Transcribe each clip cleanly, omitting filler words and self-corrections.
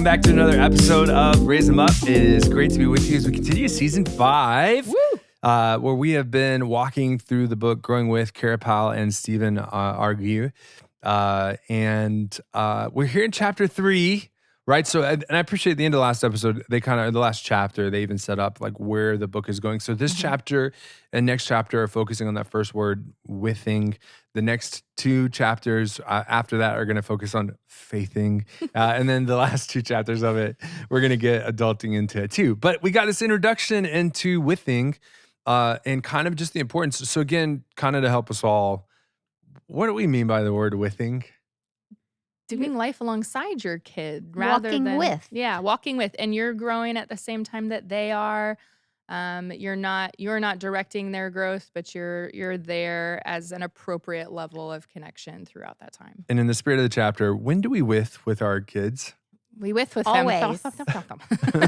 back to another episode of Raise 'Em Up. It is great to be with you as we continue season 5, where we have been walking through the book Growing With Kara Powell and Stephen Argue. And we're here in chapter 3, right? So, and I appreciate the end of the last episode, the last chapter, they even set up like where the book is going. So this chapter and next chapter are focusing on that first word, withing. The next 2 chapters after that are going to focus on faithing. And then the last 2 chapters of it, we're going to get adulting into it too. But we got this introduction into withing and kind of just the importance. So again, kind of to help us all, what do we mean by the word withing? Doing life alongside your kid rather than walking with, and you're growing at the same time that they are. You're not directing their growth, but you're there as an appropriate level of connection throughout that time. And in the spirit of the chapter, when do we with our kids? We with Always. them.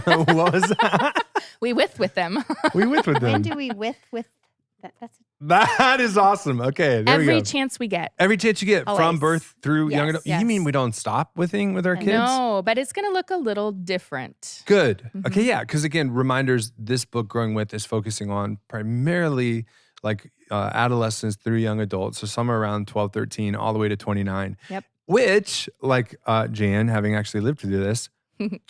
What was that? We with them. We with them. When do we with that? That is awesome. Okay, there we go. Every chance we get. Every chance you get from Always. birth through young adult. Yes. You mean we don't stop withing with our kids? No, but it's going to look a little different. Good. Mhm. Okay, yeah. Because again, reminders, this book, Growing With, is focusing on primarily like adolescents through young adults. So somewhere around 12, 13, all the way to 29. Yep. Which, like Jan, having actually lived through this.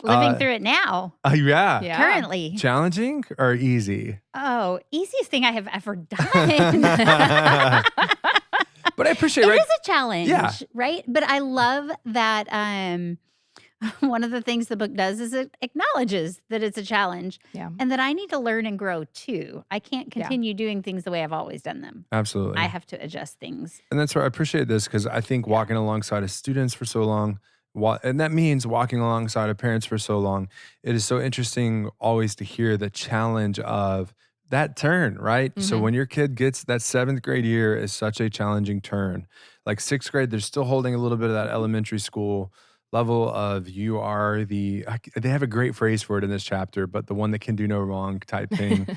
Living through it now, Yeah. Yeah. currently. Challenging or easy? Oh, easiest thing I have ever done. But I appreciate, It right? is a challenge, Yeah. right? But I love that one of the things the book does is it acknowledges that it's a challenge Yeah. and that I need to learn and grow too. I can't continue doing things the way I've always done them. Absolutely. I have to adjust things. And that's why I appreciate this, because I think walking alongside of students for so long, and that means walking alongside of parents for so long, it is so interesting always to hear the challenge of that turn, right? So Mhm. when your kid gets that 7th grade year is such a challenging turn. Like 6th grade, they're still holding a little bit of that elementary school level of you are they have a great phrase for it in this chapter, but the one that can do no wrong type thing.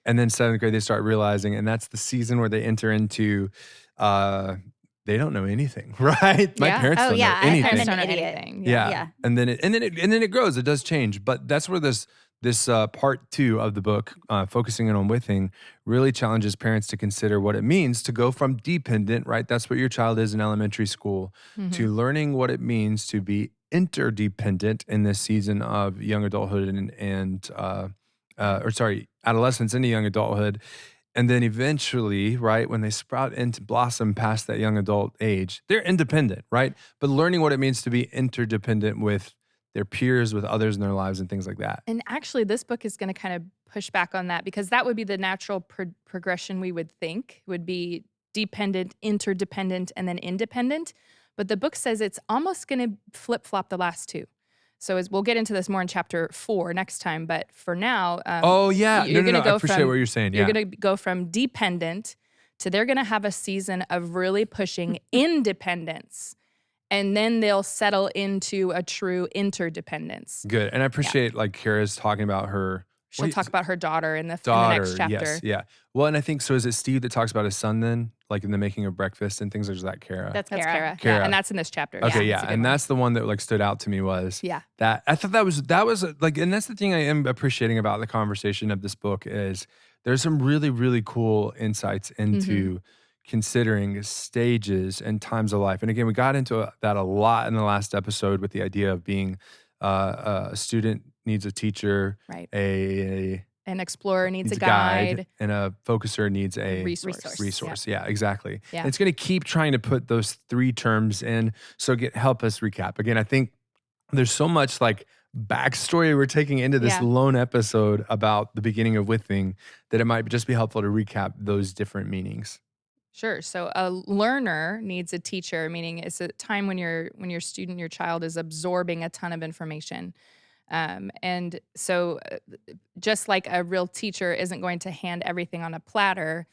And then 7th grade, they start realizing, and that's the season where they enter into, they don't know anything, right? My Yeah. parents Oh, don't yeah, know I'm anything. Parents an don't know idiot. anything. Yeah. Yeah. And then it grows. It does change. But that's where this part 2 of the book, focusing in on withing, really challenges parents to consider what it means to go from dependent, right? That's what your child is in elementary school, to learning what it means to be interdependent in this season of young adulthood and adolescence into young adulthood. And then eventually, right, when they sprout into blossom past that young adult age, they're independent, right? But learning what it means to be interdependent with their peers, with others in their lives and things like that. And actually, this book is going to kind of push back on that, because that would be the natural progression we would think would be dependent, interdependent, and then independent. But the book says it's almost going to flip-flop the last 2. So we'll get into this more in chapter 4 next time. But for now, Oh, yeah. you're going to I go appreciate from what you're saying. you're Yeah. going to go from dependent to they're going to have a season of really pushing independence. And then they'll settle into a true interdependence. Good. And I appreciate like Kara's talking about her She'll talk about her daughter in the daughter. next chapter. Yes. Yeah. Well, and I think, so is it Steve that talks about his son then? Like in the making of breakfast and things, or is that Kara? That's That's Kara. Kara. Kara. Yeah, and that's in this chapter. Okay, it's yeah. a good And one. that's the one that like stood out to me was Yeah. that I thought that was like, and that's the thing I am appreciating about the conversation of this book is there's some really, really cool insights into considering stages and times of life. And again, we got into that a lot in the last episode with the idea of being a student needs a teacher, Right. an An explorer needs a guide. and a focuser needs a Resource. Yeah, exactly. Yeah. And it's going to keep trying to put those 3 terms in. So help us recap. Again, I think there's so much like backstory we're taking into this Yeah. lone episode about the beginning of withing that it might just be helpful to recap those different meanings. Sure. So a learner needs a teacher, meaning it's a time when your child is absorbing a ton of information. And so just like a real teacher isn't going to hand everything on a platter,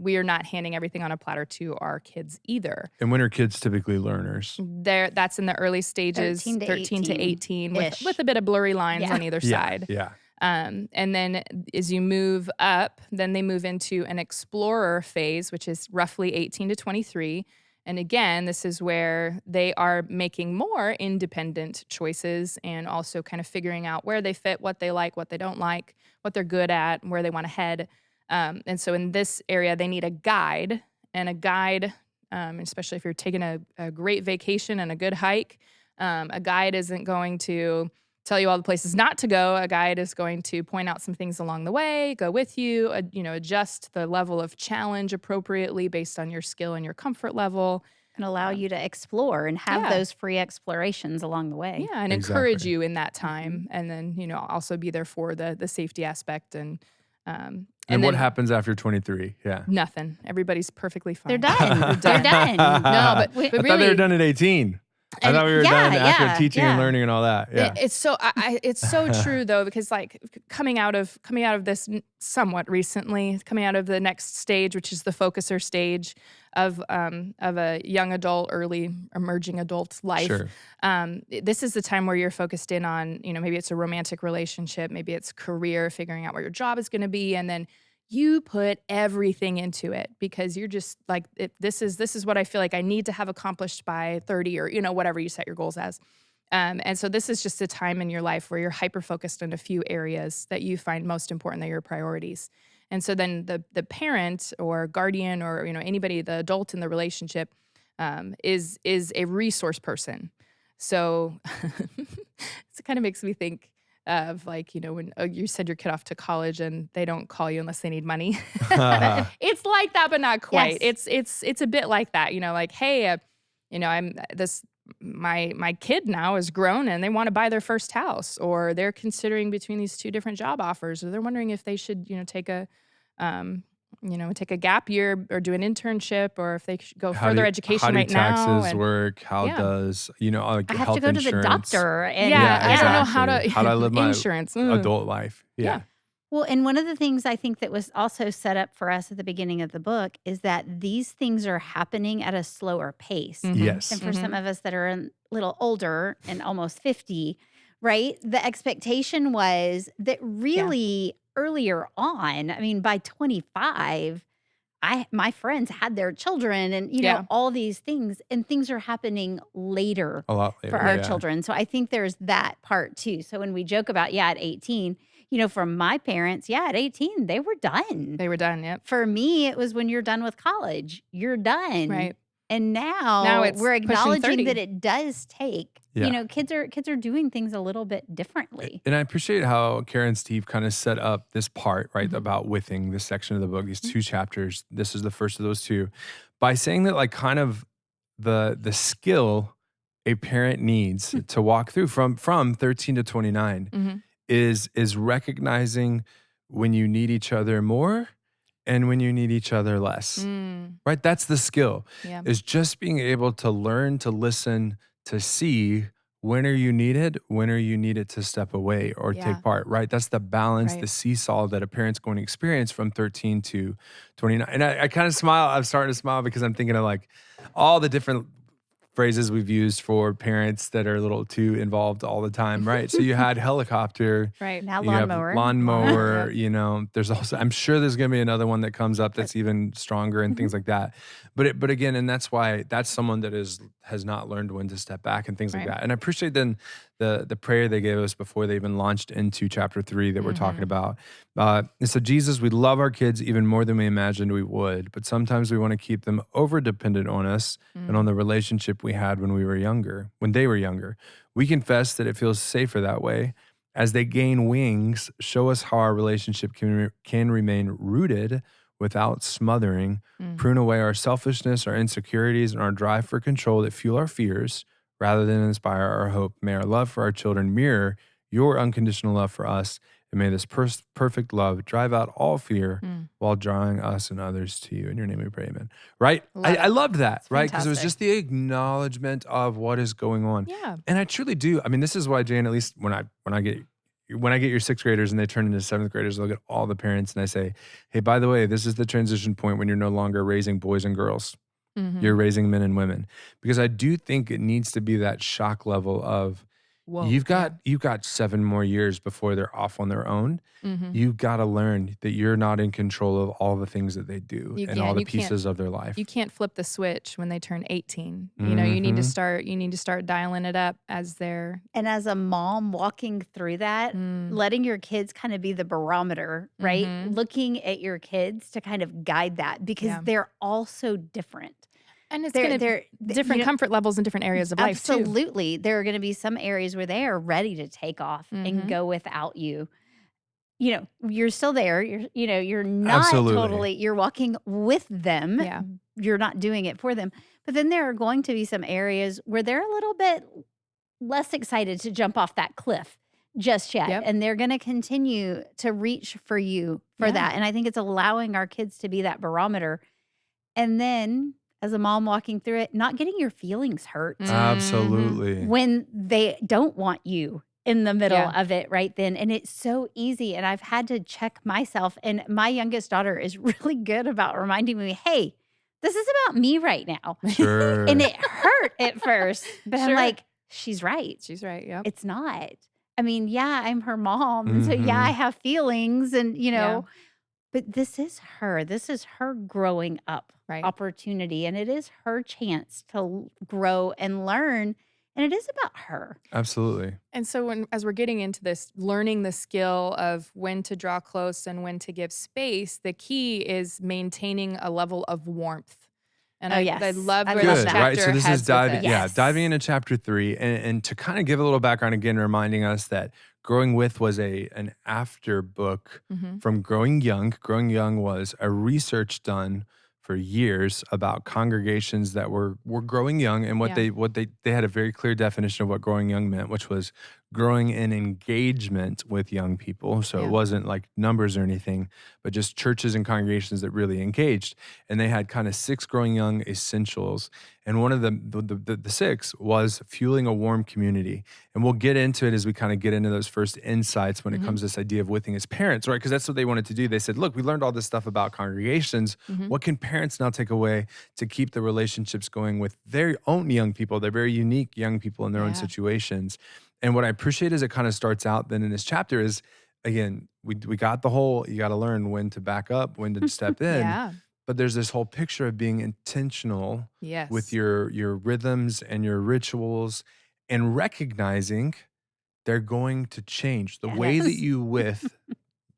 we are not handing everything on a platter to our kids either. And when are kids typically learners? That's in the early stages, 13 to 18, Ish. with a bit of blurry lines Yeah. on either side. Yeah. And then as you move up, then they move into an explorer phase, which is roughly 18 to 23. And again, this is where they are making more independent choices and also kind of figuring out where they fit, what they like, what they don't like, what they're good at, and where they want to head. And so in this area, they need a guide, and a guide, especially if you're taking a great vacation and a good hike, a guide isn't going to tell you all the places not to go. A guide is going to point out some things along the way, go with you, adjust the level of challenge appropriately based on your skill and your comfort level. And allow you to explore and have Yeah. those free explorations along the way. Yeah, and encourage Exactly. you in that time, and then also be there for the safety aspect and And then what happens after 23? Yeah. nothing. Everybody's perfectly fine. They're done. They're They're done. No, but We- I thought they really, were done at 18. I And thought we were yeah, done after yeah, teaching and yeah. learning and all that. Yeah. It's so it's so true though, because like coming out of this somewhat recently, coming out of the next stage, which is the focuser stage of a young adult, early emerging adult life. Sure. This is the time where you're focused in on, maybe it's a romantic relationship, maybe it's career, figuring out what your job is going to be, and then you put everything into it because you're just like, this is what I feel like I need to have accomplished by 30 or, whatever you set your goals as. And so this is just a time in your life where you're hyper-focused on a few areas that you find most important, that are your priorities. And so then the parent or guardian or, anybody, the adult in the relationship is a resource person. So it kind of makes me think of like, when you send your kid off to college and they don't call you unless they need money. It's like that, but not quite. Yes. It's a bit like that, like, hey, I'm this, my kid now is grown and they want to buy their first house, or they're considering between these two different job offers, or they're wondering if they should, take a gap year or do an internship, or if they should go further education how do right now. taxes and- work? How Yeah. does, like I have health to go to the insurance, doctor. And Yeah, I don't know exactly. how to do I live my insurance. adult life? Yeah. Yeah. Well, and one of the things I think that was also set up for us at the beginning of the book is that these things are happening at a slower pace. Mhm. Yes. And for some of us that are a little older and almost 50, right? The expectation was that really earlier on, I mean, by 25, my friends had their children and, Yeah. all these things, and things are happening later A lot later. for our yeah. children. So I think there's that part too. So when we joke about, at 18, from my parents, at 18, they were done. They were done. Yep. For me, it was when you're done with college, you're done. Right. And now, Now it's we're pushing acknowledging 30. that it does take, Yeah. kids are doing things a little bit differently. And I appreciate how Kara and Steve kind of set up this part, right, Mhm. about withing, this section of the book, these two chapters. This is the first of those two, by saying that like kind of the skill a parent needs to walk through from 13 to 29 Mhm. is recognizing when you need each other more and when you need each other less. Mm, Right? That's the skill. yeah. Is just being able to learn to listen, to see when are you needed, when are you needed to step away or Yeah. take part, right? That's the balance, Right. the seesaw that a parent's going to experience from 13 to 29. And I kind of smile. I'm starting to smile because I'm thinking of like all the different phrases we've used for parents that are a little too involved all the time, right? So you had helicopter, Right. Now you have lawnmower. lawnmower, Yep. there's also, I'm sure there's going to be another one that comes up that's even stronger and things like that. But again, and that's why that's someone that has not learned when to step back and things like Right. that. And I appreciate then the prayer they gave us before they even launched into chapter 3 that we're talking about. And so Jesus, we love our kids even more than we imagined we would, but sometimes we want to keep them over dependent on us and on the relationship we had when they were younger. We confess that it feels safer that way. As they gain wings, show us how our relationship can remain rooted without smothering, prune away our selfishness, our insecurities, and our drive for control that fuel our fears rather than inspire our hope. May our love for our children mirror your unconditional love for us, and may this perfect love drive out all fear while drawing us and others to you. In your name we pray, amen. Right? Love I loved that, It's right? Because it was fantastic. just the acknowledgement of what is going on. Yeah. And I truly do. I mean, this is why, Jane, at least when I get your sixth graders and they turn into seventh graders, I look at all the parents and I say, hey, by the way, this is the transition point when you're no longer raising boys and girls. Mhm. You're raising men and women. Because I do think it needs to be that shock level of Whoa. you've got 7 more years before they're off on their own. Mm-hmm. You've got to learn that you're not in control of all the things that they do and all the pieces of their life. You can't flip the switch when they turn 18. You know, you need to Mhm. start dialing it up as they're And as a mom walking through that, letting your kids kind of be the barometer, right? Mhm. Looking at your kids to kind of guide that because Yeah. they're all so different. and it's They're going to they're different you know, comfort levels in different areas of life too. absolutely. There are going to be some areas where they are ready to take off and Mhm. go without you. You know, you're still there. You're not Absolutely. totally, you're walking with them. Yeah. You're not doing it for them. But then there are going to be some areas where they're a little bit less excited to jump off that cliff just yet. Yep. And they're going to continue to reach for you for Yeah. that. And I think it's allowing our kids to be that barometer. And then as a mom walking through it, not getting your feelings hurt Mhm. Absolutely. when they don't want you in the middle Yeah. of it right then. And it's so easy. And I've had to check myself. And my youngest daughter is really good about reminding me, hey, this is about me right now. Sure. And it hurt at first, but I'm Sure. like, she's right. She's right. Yep. It's not. I mean, yeah, I'm her mom. And so, yeah, Mhm. I have feelings and, Yeah. but this is her. This is her growing up Right. opportunity. And it is her chance to grow and learn. And it is about her. Absolutely. And so as we're getting into this, learning the skill of when to draw close and when to give space, the key is maintaining a level of warmth. And Oh, I yes. love I where love this Good, that. right? chapter So this heads is with diving, it. Yes. diving into chapter 3, and to kind of give a little background again, reminding us that Growing With was an after book Mhm. from Growing Young. Growing Young was a research done for years about congregations that were growing young, and Yeah. they had a very clear definition of what growing young meant, which was growing in engagement with young people. So Yeah. it wasn't like numbers or anything, but just churches and congregations that really engaged. And they had kind of 6 growing young essentials, and one of the 6 was fueling a warm community. And we'll get into it as we kind of get into those first insights when it Mhm. comes to this idea of withing as parents, right? Because that's what they wanted to do. They said, look, we learned all this stuff about congregations. Mhm. What can parents now take away to keep the relationships going with their own young people, their very unique young people in their own Yeah. situations? And what I appreciate is it kind of starts out then in this chapter is, again, we got the whole, you got to learn when to back up, when to step in. Yeah. But there's this whole picture of being intentional Yes. with your rhythms and your rituals, and recognizing they're going to change. The way that Yes.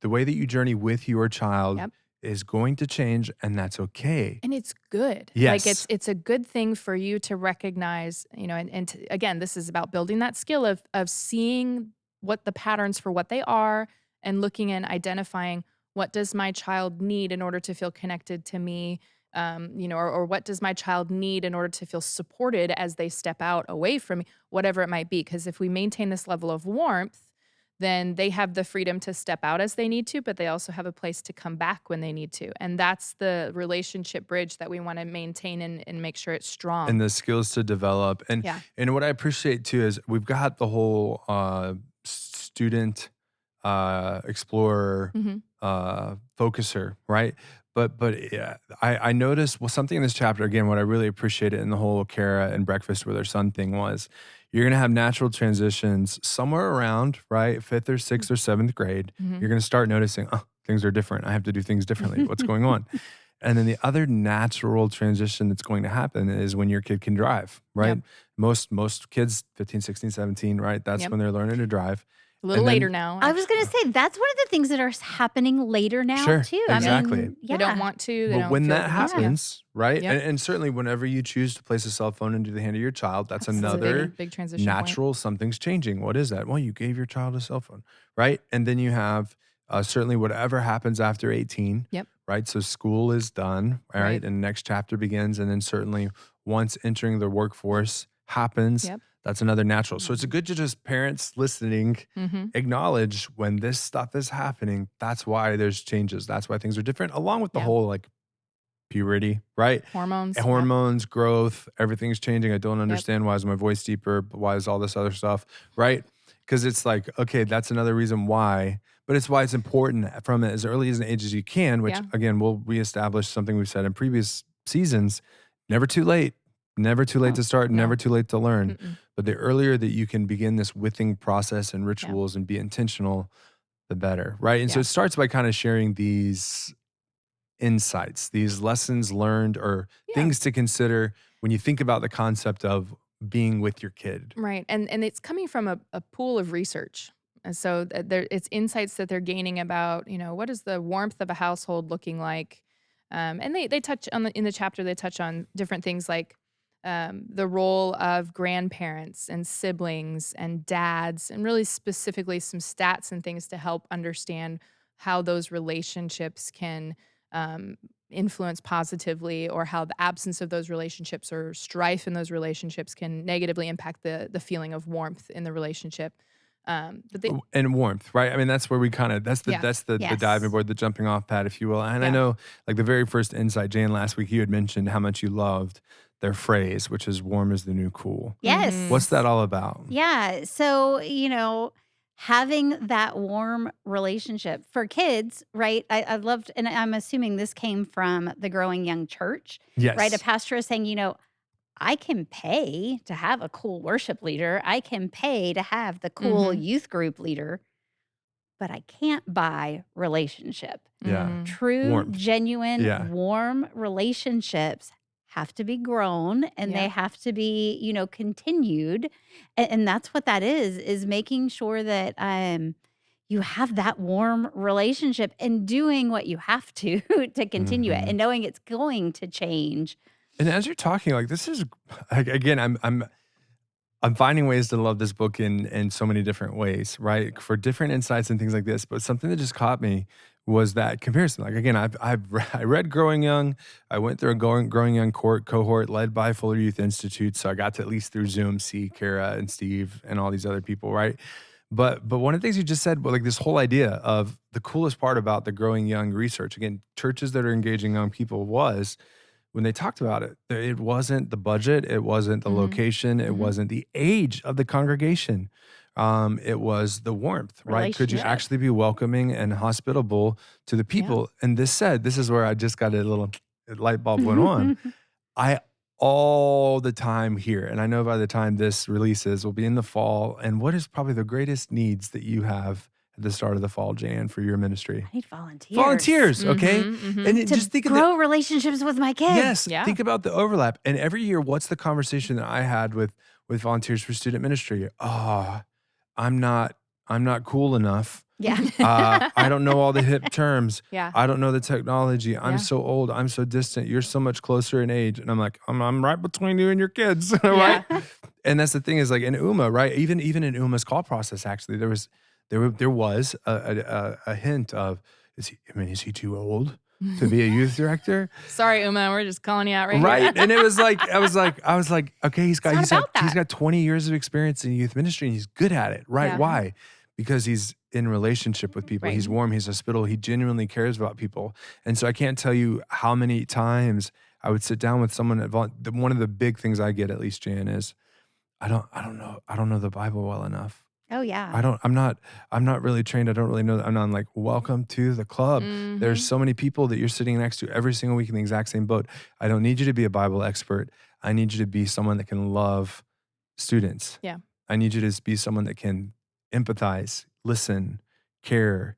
the way that you journey with your child Yep. is going to change, and that's okay. And it's good. Yes. Like it's a good thing for you to recognize, and to, again, this is about building that skill of seeing what the patterns for what they are and looking and identifying what does my child need in order to feel connected to me, or what does my child need in order to feel supported as they step out away from me, whatever it might be. Because if we maintain this level of warmth, then they have the freedom to step out as they need to, but they also have a place to come back when they need to. And that's the relationship bridge that we want to maintain and make sure it's strong. And the skills to develop. And Yeah. and what I appreciate too is we've got the whole student explorer Mhm. focuser, right? But yeah, I noticed something in this chapter again. What I really appreciated in the whole Kara and breakfast with her son thing was you're gonna have natural transitions somewhere around right 5th or 6th or 7th grade. Mhm. You're gonna start noticing, oh, things are different. I have to do things differently. What's going on? And then the other natural transition that's going to happen is when your kid can drive, right? Yep. Most kids, 15, 16, 17, right? That's Yep. when they're learning to drive. A little And then- later now. I was going to say that's one of the things that are happening later now Sure, too. exactly. I mean, They don't want to. They But don't when feel that the need to. happens, right? Yep. And certainly whenever you choose to place a cell phone into the hand of your child, that's It's a another big transition point. natural, something's changing. What is that? Well, you gave your child a cell phone, right? And then you have certainly whatever happens after 18, Yep. right? So school is done, all right? Right. And the next chapter begins. And then certainly once entering the workforce happens, Yep. that's another natural. So it's good to just parents listening Mhm. acknowledge when this stuff is happening. That's why there's changes. That's why things are different, along with the Yeah. whole like puberty, right? Hormones. And hormones, growth, everything's changing. I don't understand why is my voice deeper, but why is all this other stuff, right? Because it's like, okay, that's another reason why, but it's why it's important from as early as an age as you can, which Yeah. again, we'll reestablish something we've said in previous seasons, never too late. Never too late Oh, to start, no. never too late to learn. Mm-mm. But the earlier that you can begin this withing process and rituals and be intentional, the better, right? And so Yeah. it starts by kind of sharing these insights, these lessons learned or Yeah. things to consider when you think about the concept of being with your kid. Right. And it's coming from a pool of research. And so it's insights that they're gaining about, what is the warmth of a household looking like? And they touch on in the chapter, they touch on different things like the role of grandparents and siblings and dads, and really specifically some stats and things to help understand how those relationships can influence positively, or how the absence of those relationships or strife in those relationships can negatively impact the feeling of warmth in the relationship. But they, And warmth, right? I mean, that's where we kind of Yeah. that's the Yes. diving board, the jumping off pad, if you will. And I Yeah. know, like the very first insight, Jan, last week you had mentioned how much you loved their phrase, which is "warm is the new cool." Yes. What's that all about? Yeah. So, having that warm relationship for kids, right? I loved, and I'm assuming this came from the Growing Young Church, Yes, right? A pastor is saying, I can pay to have a cool worship leader. I can pay to have the cool Mhm. youth group leader, but I can't buy relationship. Yeah. Mhm. True, Warmth. genuine, Yeah. warm relationships have to be grown, and Yeah. they have to be, continued. And that's what that is making sure that you have that warm relationship and doing what you have to to continue it, Mhm. and knowing it's going to change. And as you're talking, like this is like, again, I'm finding ways to love this book in so many different ways, right? For different insights and things like this. But something that just caught me was that comparison. Like again, I read Growing Young. I went through a Growing Young cohort led by Fuller Youth Institute, so I got to, at least through Zoom, see Kara and Steve and all these other people, right? But one of the things you just said, like this whole idea of the coolest part about the Growing Young research, again, churches that are engaging young people, was when they talked about it, it wasn't the budget, it wasn't the Mhm. location, it Mhm. wasn't the age of the congregation. It was the warmth, right? Could you Relationship. actually be welcoming and hospitable to the people? And this is where I just got a little light bulb went on. I all the time hear, and I know by the time this releases, will be in the fall. And what is probably the greatest needs that you have at the start of the fall, Jan, for your ministry? I need volunteers. Volunteers, okay? Mhm, mhm. And To just think of the, grow relationships with my kids. yes, Yeah. think about the overlap. And every year, what's the conversation that I had with Volunteers for Student Ministry? Oh, I'm not cool enough. Yeah. I don't know all the hip terms. Yeah. I don't know the technology. I'm Yeah. so old. I'm so distant. You're so much closer in age. And I'm like, I'm right between you and your kids, right? Yeah. And that's the thing, is like in UMA, right? Even in UMA's call process, actually, there was a hint of, is he too old to be a youth director? Sorry, Uma, we're just calling you out right Right. here. And it was like, I was like, okay, It's not he's about that. got 20 years of experience in youth ministry and he's good at it. Right. Yeah. Why? Because he's in relationship with people. Right. He's warm. He's hospitable. He genuinely cares about people. And so I can't tell you how many times I would sit down with someone at one of the big things I get, at least, Jan, is I don't know the Bible well enough. Oh yeah. I'm not really trained. I don't really know. I'm like, welcome to the club. Mhm. There's so many people that you're sitting next to every single week in the exact same boat. I don't need you to be a Bible expert. I need you to be someone that can love students. Yeah. I need you to be someone that can empathize, listen, care,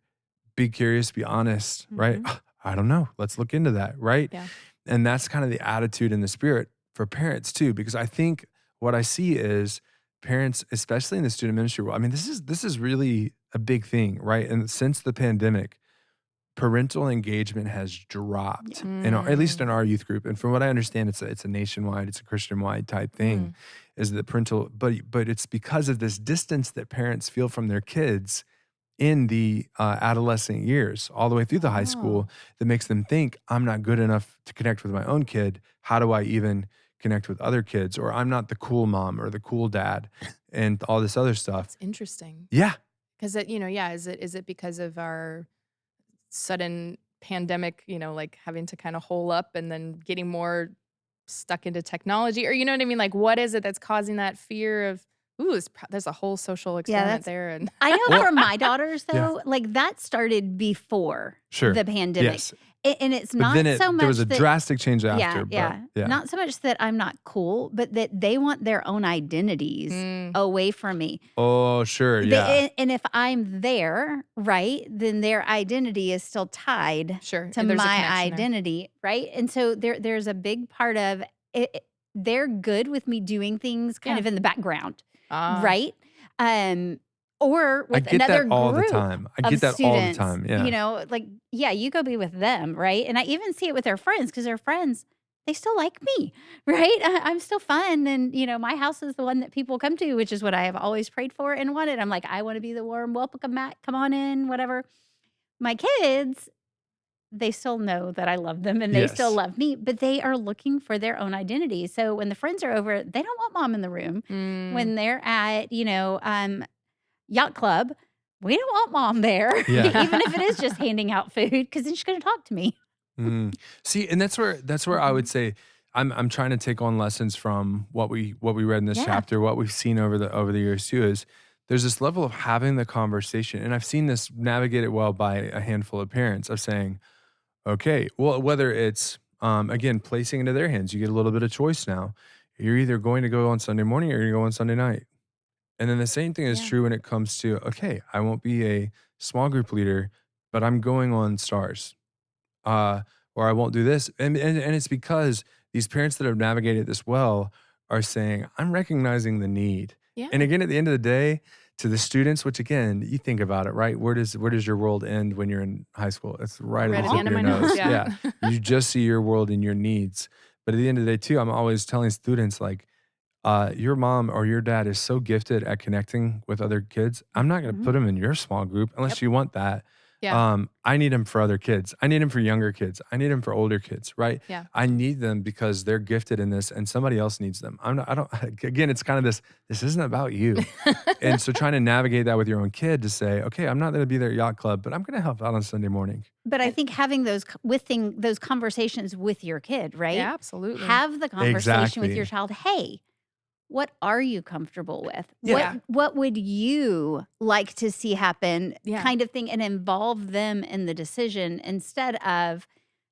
be curious, be honest, right? I don't know. Let's look into that, right? Yeah. And that's kind of the attitude and the spirit for parents too, because I think what I see is parents, especially in the student ministry world. I mean, this is really a big thing, right? And since the pandemic, parental engagement has dropped at least in our youth group. And from what I understand, it's a nationwide, it's a Christian-wide type thing. Is the parental, but it's because of this distance that parents feel from their kids in the adolescent years, all the way through the high school, that makes them think, I'm not good enough to connect with my own kid. How do I even connect with other kids? Or I'm not the cool mom or the cool dad, and all this other stuff. It's interesting. Yeah. Because is it because of our sudden pandemic, like having to kind of hole up and then getting more stuck into technology, or you know what I mean? Like, what is it that's causing that fear of, there's a whole social experiment there. And I know Well, for my daughters yeah. though, like that started before Sure. the pandemic. Yes. And it's But not then so much there was a that, drastic change after. yeah. Not so much that I'm not cool, but that they want their own identities away from me. Oh, sure. Yeah. And if I'm there, right, then their identity is still tied Sure. to There's a my connection there. identity, right? And so there's a big part of it. They're good with me doing things kind Yeah. of in the background, Ah. right? Or I with get another that all the group time. I of get that all the students, time. Yeah. you know, like, yeah, you go be with them, right? And I even see it with their friends because their friends, they still like me, right? I'm still fun. And, you know, my house is the one that people come to, which is what I have always prayed for and wanted. I'm like, I want to be the warm welcome mat. Come on in, whatever. My kids, they still know that I love them and they still Yes. love me, but they are looking for their own identity. So when the friends are over, they don't want mom in the room. Mm. When they're at, you know, yacht club, we don't want mom there, Yeah. even if it is just handing out food, because then she's going to talk to me. See, and that's where I would say I'm trying to take on lessons from what we read in this Yeah. chapter, what we've seen over the years too, is there's this level of having the conversation. And I've seen this navigated well by a handful of parents of saying, okay, well, whether it's again, placing into their hands, you get a little bit of choice now. You're either going to go on Sunday morning or you're going to go on Sunday night. And then the same thing is Yeah. true when it comes to, okay, I won't be a small group leader, but I'm going on stars. Or I won't do this. And it's because these parents that have navigated this well are saying, I'm recognizing the need. Yeah. And again, at the end of the day, to the students, which again, you think about it, right? Where does your world end when you're in high school? It's right at the tip of your nose. Yeah. You just see your world and your needs. But at the end of the day, too, I'm always telling students like, your mom or your dad is so gifted at connecting with other kids. I'm not going to put them in your small group unless you want that. Yeah. I need them for other kids. I need them for younger kids. I need them for older kids, right? Yeah. I need them because they're gifted in this and somebody else needs them. Again, it's kind of this isn't about you. And so trying to navigate that with your own kid to say, okay, I'm not going to be there at yacht club, but I'm going to help out on Sunday morning. But I think having those conversations with your kid, right? Yeah, absolutely. Have the conversation with Exactly. your child. Hey, what are you comfortable with? Yeah. What would you like to see happen? Yeah. Kind of thing, and involve them in the decision instead of,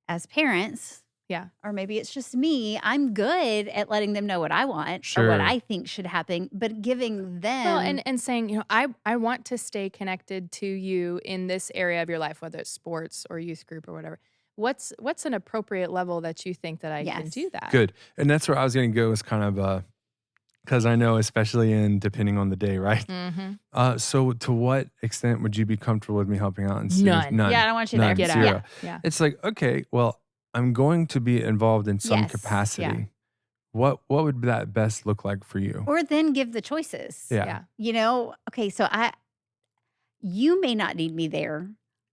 as parents, Yeah. or maybe it's just me, I'm good at letting them know what I want or Sure. what I think should happen, but giving them Well, and saying, you know, I want to stay connected to you in this area of your life, whether it's sports or youth group or whatever. What's an appropriate level that you think that I can Yes. do that? Good. And that's where I was going to go is kind of, because I know, especially in depending on the day, right? Mm-hmm. So to what extent would you be comfortable with me helping out in None. Yeah, I don't want you None. there. Get Zero. out. Yeah. It's like, okay, well, I'm going to be involved in some Yes. capacity. Yeah. What would that best look like for you? Or then give the choices. Yeah. You know, okay, so you may not need me there.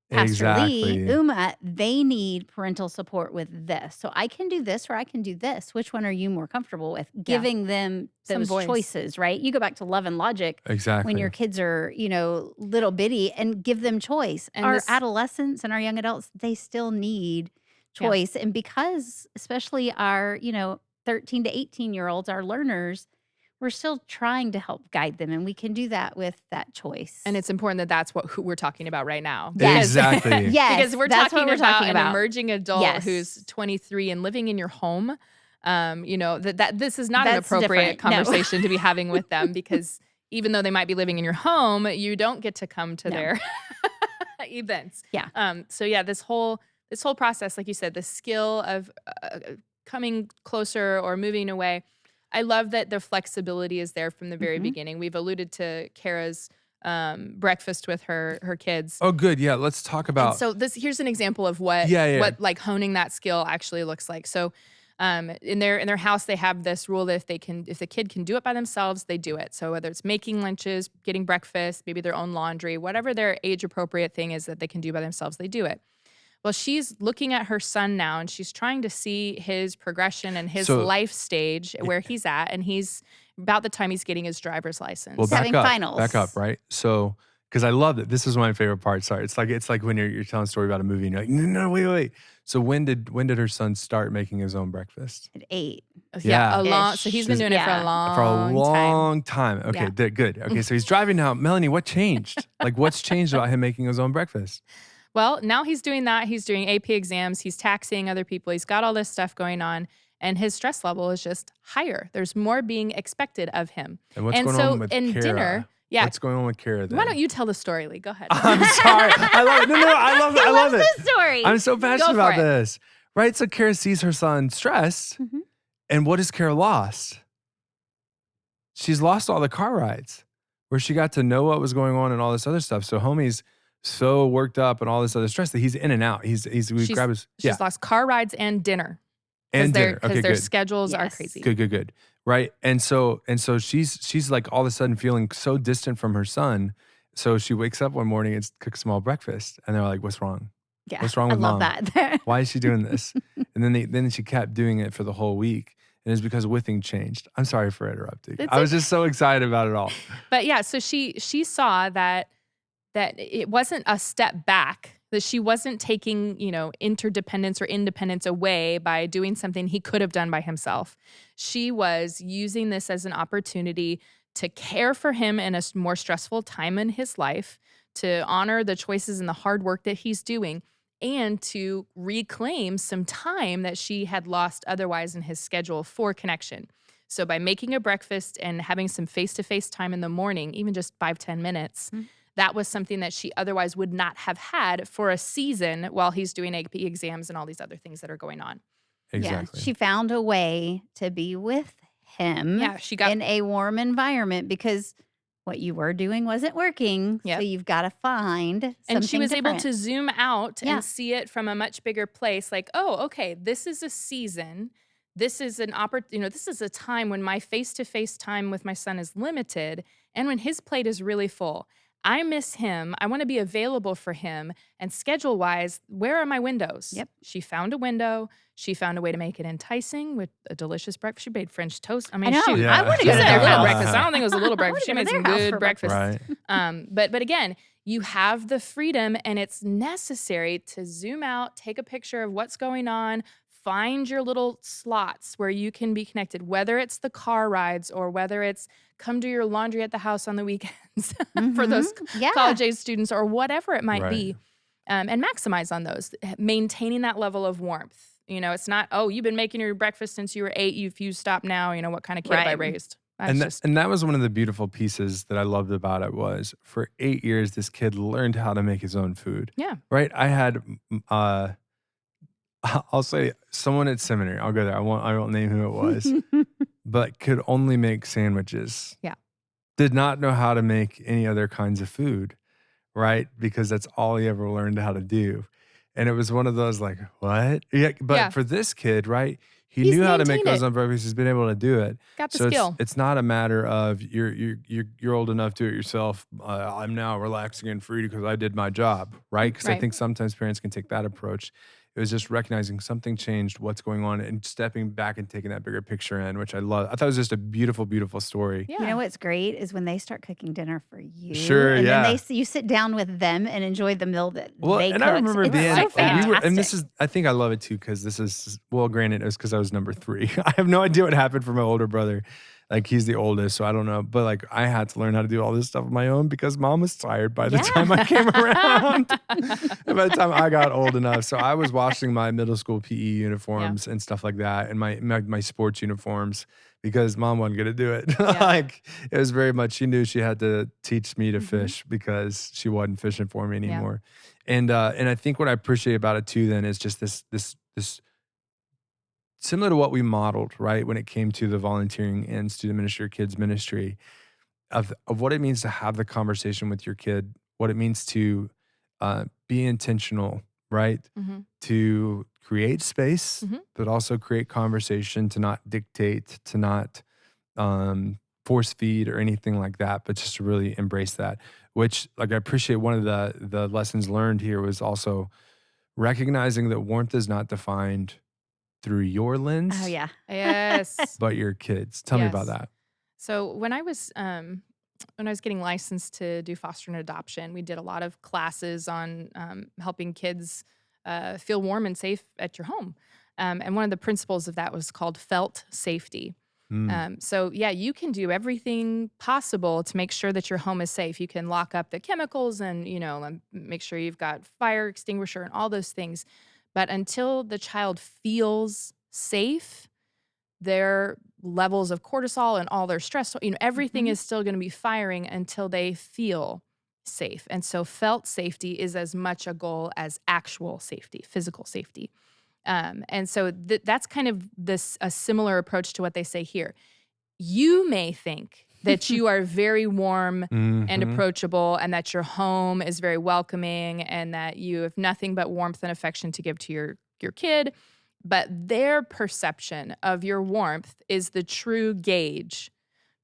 Pastor Exactly. Lee, Uma, they need parental support with this. So I can do this or I can do this. Which one are you more comfortable with? Giving them Some those voice. choices, right? You go back to Love and Logic Exactly. when your kids are, you know, little bitty and give them choice. And our this- adolescents and our young adults, they still need Yeah. choice. And because especially our, you know, 13 to 18-year-olds, our learners, we're still trying to help guide them. And we can do that with that choice. And it's important that that's who we're talking about right now. Yes. Exactly. Yes, Because we're that's talking what we're about talking an about. emerging adult Yes. who's 23 and living in your home. You know, that this is not an That's appropriate different. No. conversation to be having with them because even though they might be living in your home, you don't get to come to No. their events. Yeah. So yeah, this whole process, like you said, the skill of coming closer or moving away. I love that the flexibility is there from the very Mhm. beginning. We've alluded to Kara's breakfast with her kids. Oh, good. Yeah. Let's talk And about. so here's an example of what Yeah. what like honing that skill actually looks like. So in their house they have this rule that if the kid can do it by themselves, they do it. So whether it's making lunches, getting breakfast, maybe their own laundry, whatever their age appropriate thing is that they can do by themselves, they do it. Well, she's looking at her son now and she's trying to see his progression and his So- life stage where he's at, and he's about the time he's getting his driver's license. Well, He's having back up. finals. Back up, right? So, because I love it. This is my favorite part. Sorry, it's like when you're telling a story about a movie and you're like, no, wait. So when did her son start making his own breakfast? At 8. Yeah, a Yeah. long. So he's been doing it for a Yeah. long For a time. long time. Okay, Yeah. good. Okay, so he's driving now. Melanie, what changed? Like, what's changed about him making his own breakfast? Well, now he's doing that. He's doing AP exams. He's taxiing other people. He's got all this stuff going on. And his stress level is just higher. There's more being expected of him. And what's And going so on with in Kara? dinner, yeah. What's going on with Kara then? Why don't you tell the story, Lee? Go ahead. I'm sorry. I love it. No, I love it. I love it. the story. I'm so passionate Go for about it. this. Right? So Kara sees her son stressed. Mhm. And what has Kara lost? She's lost all the car rides where she got to know what was going on and all this other stuff. So homie's so worked up and all this other stress that he's in and out. We grab his She's lost car rides and dinner. and dinner. Because Okay, their good. schedules are Yes. crazy. Good. Right. And so she's like all of a sudden feeling so distant from her son. So she wakes up one morning and cooks them all breakfast. And they're like, what's wrong? Yeah, What's wrong with I love mom? that. Why is she doing this? And then she kept doing it for the whole week. And it's because Withing changed. I'm sorry for interrupting. It's I was just so excited about it all. But yeah, so she saw that it wasn't a step back, that she wasn't taking, interdependence or independence away by doing something he could have done by himself. She was using this as an opportunity to care for him in a more stressful time in his life, to honor the choices and the hard work that he's doing, and to reclaim some time that she had lost otherwise in his schedule for connection. So by making a breakfast and having some face-to-face time in the morning, even just 5-10 minutes, that was something that she otherwise would not have had for a season while he's doing AP exams and all these other things that are going on. Exactly. Yeah, she found a way to be with him Yeah, she got in a warm environment because what you were doing wasn't working. Yep. So you've got to find something and she was able different. to zoom out Yeah. and see it from a much bigger place. Like, oh, okay, this is a season. This is an opportunity. This is a time when my face-to-face time with my son is limited, and when his plate is really full. I miss him. I want to be available for him. And schedule-wise, where are my windows? Yep. She found a window. She found a way to make it enticing with a delicious breakfast. She made French toast. I mean, I know. shoot. Yeah. I want to She go to said their a little house. breakfast. I don't think it was a little breakfast. She go to made some their house good for breakfast. Right. But again, you have the freedom, and it's necessary to zoom out, take a picture of what's going on, find your little slots where you can be connected, whether it's the car rides or whether it's come do your laundry at the house on the weekends for those Yeah. college age students or whatever it might Right. be, and maximize on those, maintaining that level of warmth. It's not, oh, you've been making your breakfast since you were 8. If you stop now, what kind of kid have I Right. raised? That's And that was one of the beautiful pieces that I loved about it was for 8 years, this kid learned how to make his own food. Yeah. Right. I had, I'll say someone at seminary. I'll go there. I won't name who it was, but could only make sandwiches. Yeah. Did not know how to make any other kinds of food. Right. Because that's all he ever learned how to do. And it was one of those like, what? Yeah. But Yeah. for this kid, right? He He's knew how to make maintained those on breakfast. He's been able to do it. got the So skill. it's not a matter of you're old enough to do it yourself. I'm now relaxing and free because I did my job, right? Because I Right. think sometimes parents can take that approach. It was just recognizing something changed, what's going on, and stepping back and taking that bigger picture in, which I love. I thought it was just a beautiful, beautiful story. Yeah. You know what's great is when they start cooking dinner for you. Sure, and yeah. then you sit down with them and enjoy the meal that Well, they and cooked. I remember It's being, so and this fantastic. is, I think I love it too because this is, well, granted, it was because I was number 3. I have no idea what happened for my older brother. Like he's the oldest, so I don't know. But like I had to learn how to do all this stuff on my own because mom was tired by the Yeah. time I came around. And by the time I got old enough, so I was washing my middle school PE uniforms and stuff like that, and my sports uniforms because mom wasn't gonna do it. Like it was very much she knew she had to teach me to fish because she wasn't fishing for me Yeah. anymore. And I think what I appreciate about it too then is just this similar to what we modeled, right, when it came to the volunteering and student ministry or kids ministry of what it means to have the conversation with your kid, what it means to be intentional, right? Mhm. To create space, Mhm. but also create conversation, to not dictate, to not force feed or anything like that, but just to really embrace that, which like I appreciate one of the lessons learned here was also recognizing that warmth is not defined through your lens, Oh, yeah. Yes. but your kids. Tell me about Yes. that. So when I was getting licensed to do foster and adoption, we did a lot of classes on helping kids feel warm and safe at your home. And one of the principles of that was called felt safety. So yeah, you can do everything possible to make sure that your home is safe. You can lock up the chemicals and, make sure you've got fire extinguisher and all those things. But until the child feels safe, their levels of cortisol and all their stress, everything is still going to be firing until they feel safe. And so felt safety is as much a goal as actual safety, physical safety. And so that's kind of a similar approach to what they say here. You may think that you are very warm and approachable and that your home is very welcoming and that you have nothing but warmth and affection to give to your kid. But their perception of your warmth is the true gauge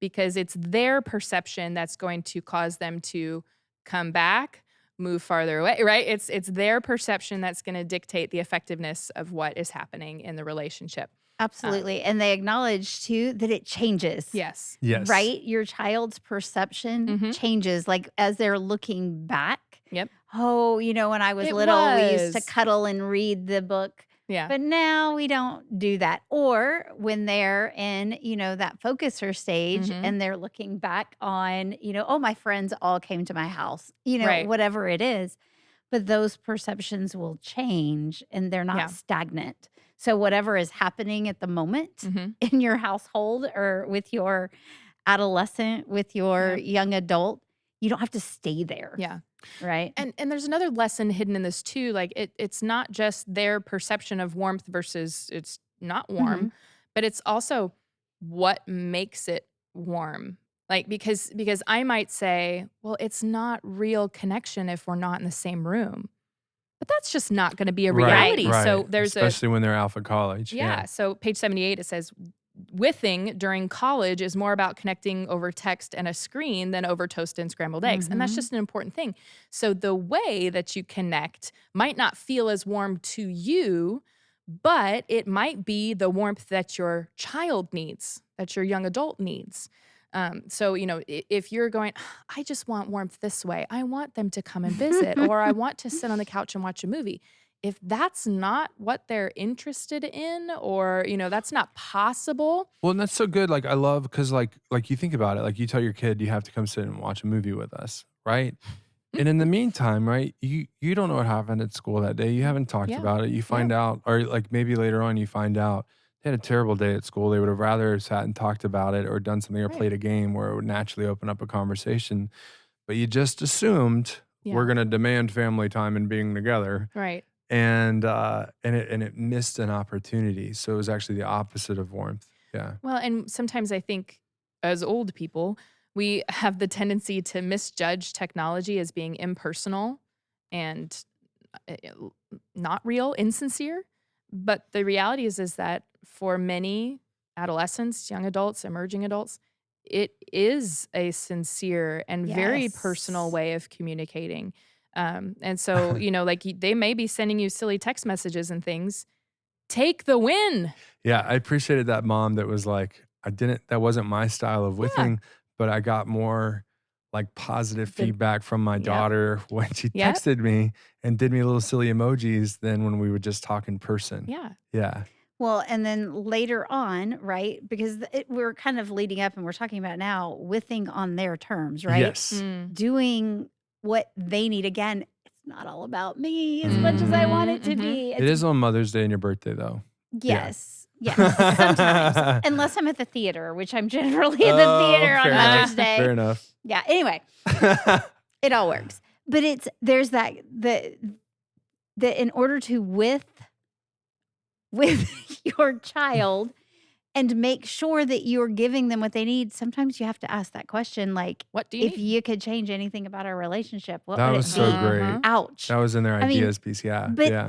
because it's their perception that's going to cause them to come back, move farther away, right? It's their perception that's going to dictate the effectiveness of what is happening in the relationship. Absolutely. And they acknowledge too that it changes. Yes. Yes. Right? Your child's perception changes. Like as they're looking back. Yep. Oh, when I was little, we used to cuddle and read the book. Yeah. But now we don't do that. Or when they're in, that focuser stage and they're looking back on, oh, my friends all came to my house, Right. whatever it is. But those perceptions will change and they're not stagnant. So whatever is happening at the moment in your household or with your adolescent, with your young adult, you don't have to stay there. Yeah. Right. And there's another lesson hidden in this too. Like it's not just their perception of warmth versus it's not warm, but it's also what makes it warm. Like because I might say, well, it's not real connection if we're not in the same room. But that's just not going to be a reality. Right. So there's especially when they're Alpha College. Yeah. So page 78, it says, withing during college is more about connecting over text and a screen than over toast and scrambled eggs. And that's just an important thing. So the way that you connect might not feel as warm to you, but it might be the warmth that your child needs, that your young adult needs. So, if you're going, I just want warmth this way, I want them to come and visit, or I want to sit on the couch and watch a movie. If that's not what they're interested in, or, that's not possible. Well, and that's so good. Like, I love, because like you think about it, like you tell your kid, you have to come sit and watch a movie with us, right? And in the meantime, right, you don't know what happened at school that day. You haven't talked about it. You find out, or like maybe later on you find out they had a terrible day at school. They would have rather sat and talked about it or done something or played a game where it would naturally open up a conversation. But you just assumed we're going to demand family time and being together. Right. And it missed an opportunity. So it was actually the opposite of warmth. Yeah. Well, and sometimes I think as old people, we have the tendency to misjudge technology as being impersonal and not real, insincere. But the reality is that for many adolescents, young adults, emerging adults, it is a sincere and very personal way of communicating. And so, like they may be sending you silly text messages and things. Take the win. Yeah, I appreciated that mom that was like, that wasn't my style of withing, but I got more like positive feedback from my daughter when she texted me and did me little silly emojis than when we would just talk in person. Yeah. Yeah. Well, and then later on, right? Because we're kind of leading up and we're talking about now withing on their terms, right? Yes. Doing what they need. Again, it's not all about me as much as I want it to be. It is on Mother's Day and your birthday, though. Yes. Yes. Sometimes. Unless I'm at the theater, which I'm generally at the theater on Mother's Day. Fair enough. Yeah. Anyway, it all works. But there's that in order to with your child and make sure that you're giving them what they need, sometimes you have to ask that question, like, what do you if you could change anything about our relationship, what that would was it so be? great. Ouch. That was in their ideas piece. Yeah. But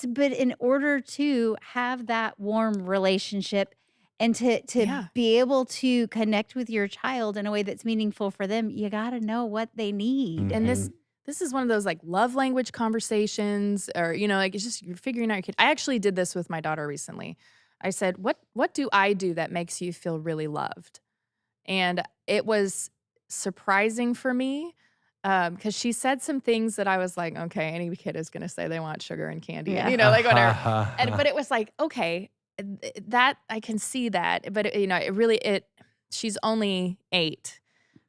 but in order to have that warm relationship and to be able to connect with your child in a way that's meaningful for them, you got to know what they need. And this is one of those like love language conversations, or like it's just you're figuring out your kid. I actually did this with my daughter recently. I said, what do I do that makes you feel really loved? And it was surprising for me because she said some things that I was like, okay, any kid is going to say they want sugar and candy, like whatever. But it was like, okay, that I can see that, but she's only 8.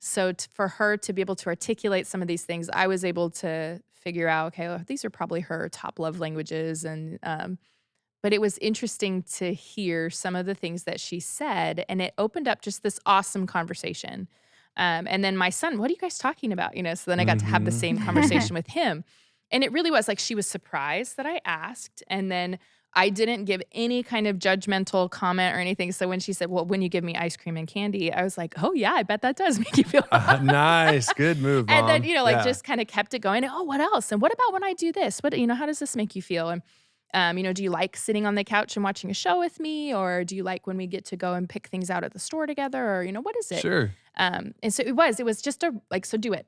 So for her to be able to articulate some of these things, I was able to figure out, okay, well, these are probably her top love languages. And, but it was interesting to hear some of the things that she said, and it opened up just this awesome conversation. And then my son, what are you guys talking about? So then I got to have the same conversation with him. And it really was like she was surprised that I asked. And then I didn't give any kind of judgmental comment or anything. So when she said, well, when you give me ice cream and candy, I was like, oh, yeah, I bet that does make you feel nice. Good move, Mom. And then, just kind of kept it going. Oh, what else? And what about when I do this? What, how does this make you feel? And, do you like sitting on the couch and watching a show with me? Or do you like when we get to go and pick things out at the store together? Or, what is it? Sure. And so it was just so do it.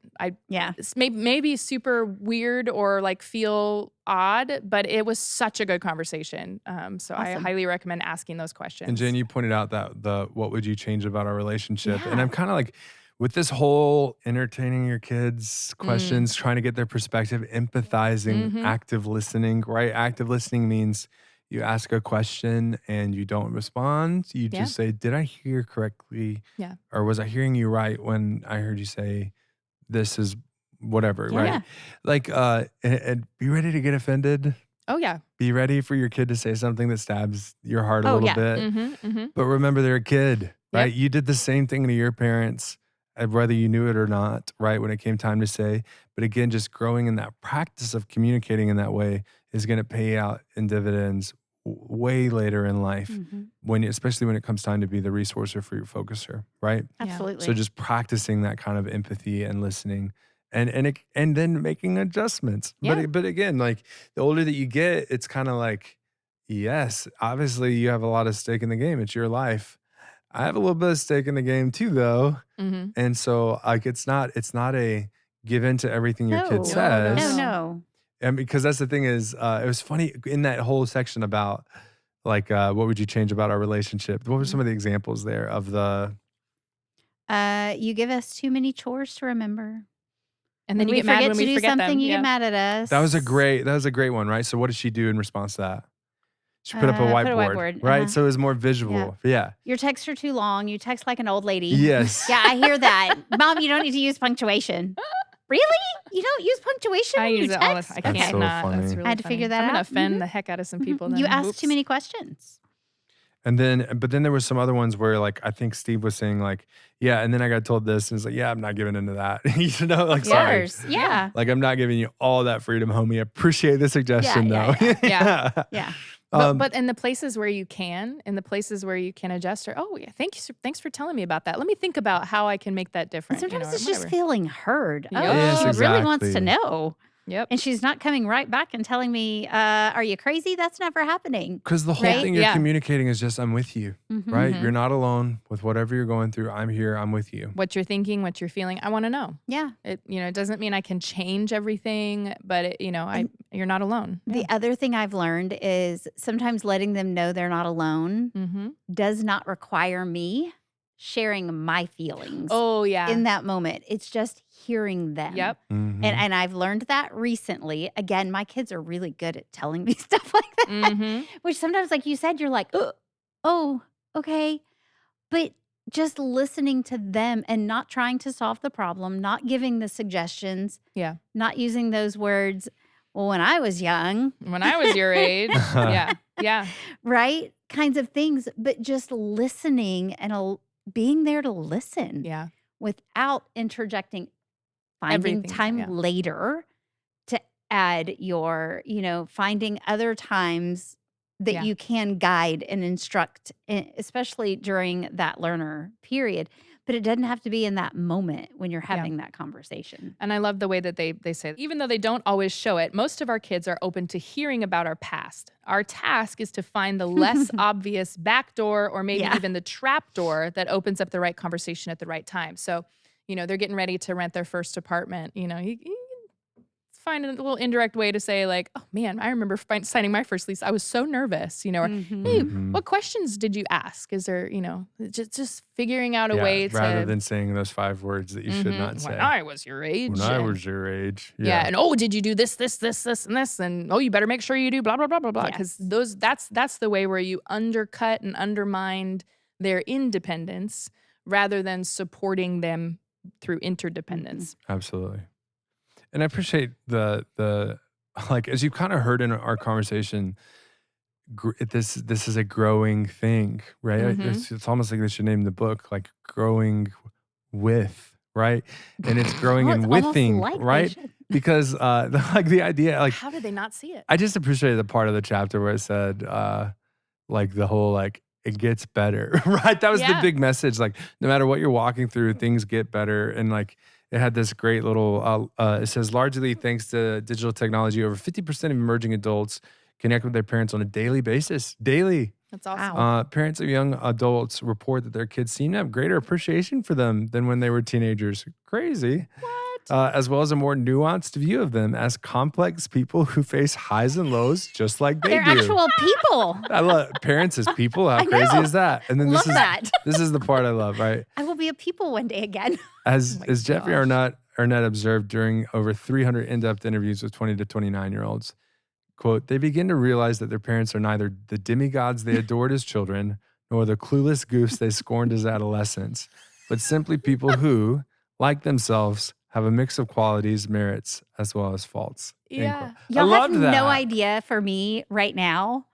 It's maybe super weird or like feel odd, but it was such a good conversation. So I highly recommend asking those questions. And Jen, you pointed out that what would you change about our relationship? And I'm kind of like, with this whole entertaining your kids questions, trying to get their perspective, empathizing, active listening, right? Active listening means you ask a question and you don't respond. You just say, did I hear correctly? Yeah. Or was I hearing you right when I heard you say this is whatever, right? Yeah. Like, and be ready to get offended. Oh, yeah. Be ready for your kid to say something that stabs your heart a little bit. But remember, they're a kid, right? You did the same thing to your parents, whether you knew it or not, right? When it came time to say. But again, just growing in that practice of communicating in that way is going to pay out in dividends way later in life, especially when it comes time to be the resourcer for your focuser, right? Absolutely. So just practicing that kind of empathy and listening, and then making adjustments. Yeah. But again, like the older that you get, it's kind of like, yes, obviously you have a lot of stake in the game. It's your life. I have a little bit of stake in the game too, though, and so like it's not a give in to everything your kid says. No. And because that's the thing is, it was funny in that whole section about like, what would you change about our relationship? What were some of the examples there of the? You give us too many chores to remember. And then when you get mad when to we do forget something, them. you get mad at us. That was a great one, right? So what did she do in response to that? She put up a whiteboard, right? So it was more visual. Yeah. Your texts are too long. You text like an old lady. Yes. Yeah, I hear that. Mom, you don't need to use punctuation. Really? You don't use punctuation I when use you it text? all the time. I That's can't so not. funny. That's really I had to figure that I'm out. going to offend the heck out of some people. Then. You asked Oops. too many questions. But then there was some other ones where like, I think Steve was saying like, yeah. And then I got told this and it's like, yeah, I'm not giving into that. Like, sorry. Yours. Yeah. Like, I'm not giving you all that freedom, homie. I appreciate the suggestion though. Yeah. But in the places where you can, adjust, or thanks for telling me about that. Let me think about how I can make that different. And sometimes or it's just whatever. feeling heard. Yep. Yes, She really wants exactly. to know. Yep. And she's not coming right back and telling me, are you crazy? That's never happening. Because the whole Right? thing you're Yeah. communicating is just, I'm with you, right? You're not alone with whatever you're going through. I'm here. I'm with you. What you're thinking, what you're feeling, I want to know. Yeah. It doesn't mean I can change everything, but you're not alone. The other thing I've learned is sometimes letting them know they're not alone does not require me sharing my feelings Oh yeah. in that moment. It's just hearing them. Yep. And I've learned that recently. Again, my kids are really good at telling me stuff like that, which sometimes, like you said, you're like, oh, okay. But just listening to them and not trying to solve the problem, not giving the suggestions, not using those words, well, when I was young, When I was your age, yeah. right? Kinds of things, but just listening and being there to listen Yeah. without interjecting, finding Everything, time yeah. later to add your, finding other times that Yeah. you can guide and instruct, especially during that learner period. But it doesn't have to be in that moment when you're having that conversation. And I love the way that they say, even though they don't always show it, most of our kids are open to hearing about our past. Our task is to find the less obvious back door or maybe even the trap door that opens up the right conversation at the right time. So, they're getting ready to rent their first apartment. find a little indirect way to say like, oh man, I remember signing my first lease. I was so nervous, or hey, what questions did you ask? Is there, just figuring out a way to. Rather than saying those 5 words that you should not say. When I was your age. When I was your age. Yeah. And did you do this, this, this, this, and this? And you better make sure you do blah, blah, blah, blah, blah. Because that's the way where you undercut and undermine their independence rather than supporting them through interdependence. Absolutely. And I appreciate the like, as you kind of heard in our conversation, this is a growing thing, right? It's almost like they should name the book like Growing With, right? And it's growing and withing, like right? Because like the idea, like, how did they not see it? I just appreciated the part of the chapter where it said like the whole like it gets better, right? That was the big message. Like no matter what you're walking through, things get better. And like it had this great little, it says largely thanks to digital technology, over 50% of emerging adults connect with their parents on a daily basis. Daily. That's awesome. Wow. Parents of young adults report that their kids seem to have greater appreciation for them than when they were teenagers. Crazy. What? As well as a more nuanced view of them as complex people who face highs and lows just like they They're do. actual people. I love parents as people. How crazy is that? And then Love that. This is the part I love, right? I will be a people one day again. As Jeffrey Arnett observed during over 300 in-depth interviews with 20 to 29-year-olds, quote, they begin to realize that their parents are neither the demigods they adored as children, nor the clueless goofs they scorned as adolescents, but simply people who, like themselves, have a mix of qualities, merits, as well as faults. Yeah. Y'all I have loved that. no idea for me right now.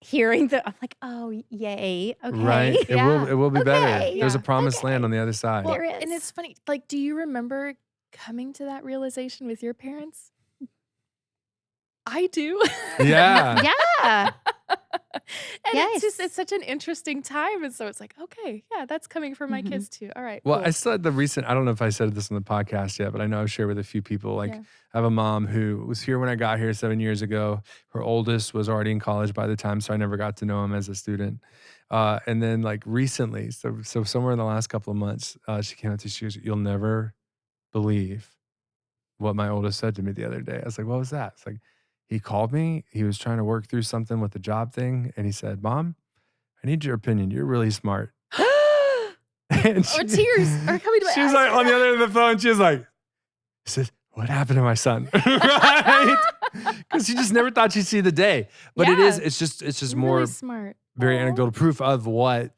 Hearing I'm like, oh, yay. Okay. Right? It will be better. Okay. There's a Yeah. promised land on the other side. Well, There is. and it's funny. Like, do you remember coming to that realization with your parents? I do. Yeah. Yeah. And Yes. it's such an interesting time. And so it's like, okay, yeah, that's coming from my kids too. All right. Well, cool. I still had I don't know if I said this on the podcast yet, but I know I've shared with a few people. Like, Yeah. I have a mom who was here when I got here 7 years ago. Her oldest was already in college by the time, so I never got to know him as a student. And then, like, recently, so somewhere in the last couple of months, she came up to me, she goes, you'll never believe what my oldest said to me the other day. I was like, what was that? It's like, he called me. He was trying to work through something with the job thing. And he said, Mom, I need your opinion. You're really smart. And Or tears are coming to my she was eyes like right on the now. other end of the phone. She was like, what happened to my son? Right? Because she just never thought she'd see the day. But Yeah. it's just Really more smart. very Aw. anecdotal proof of what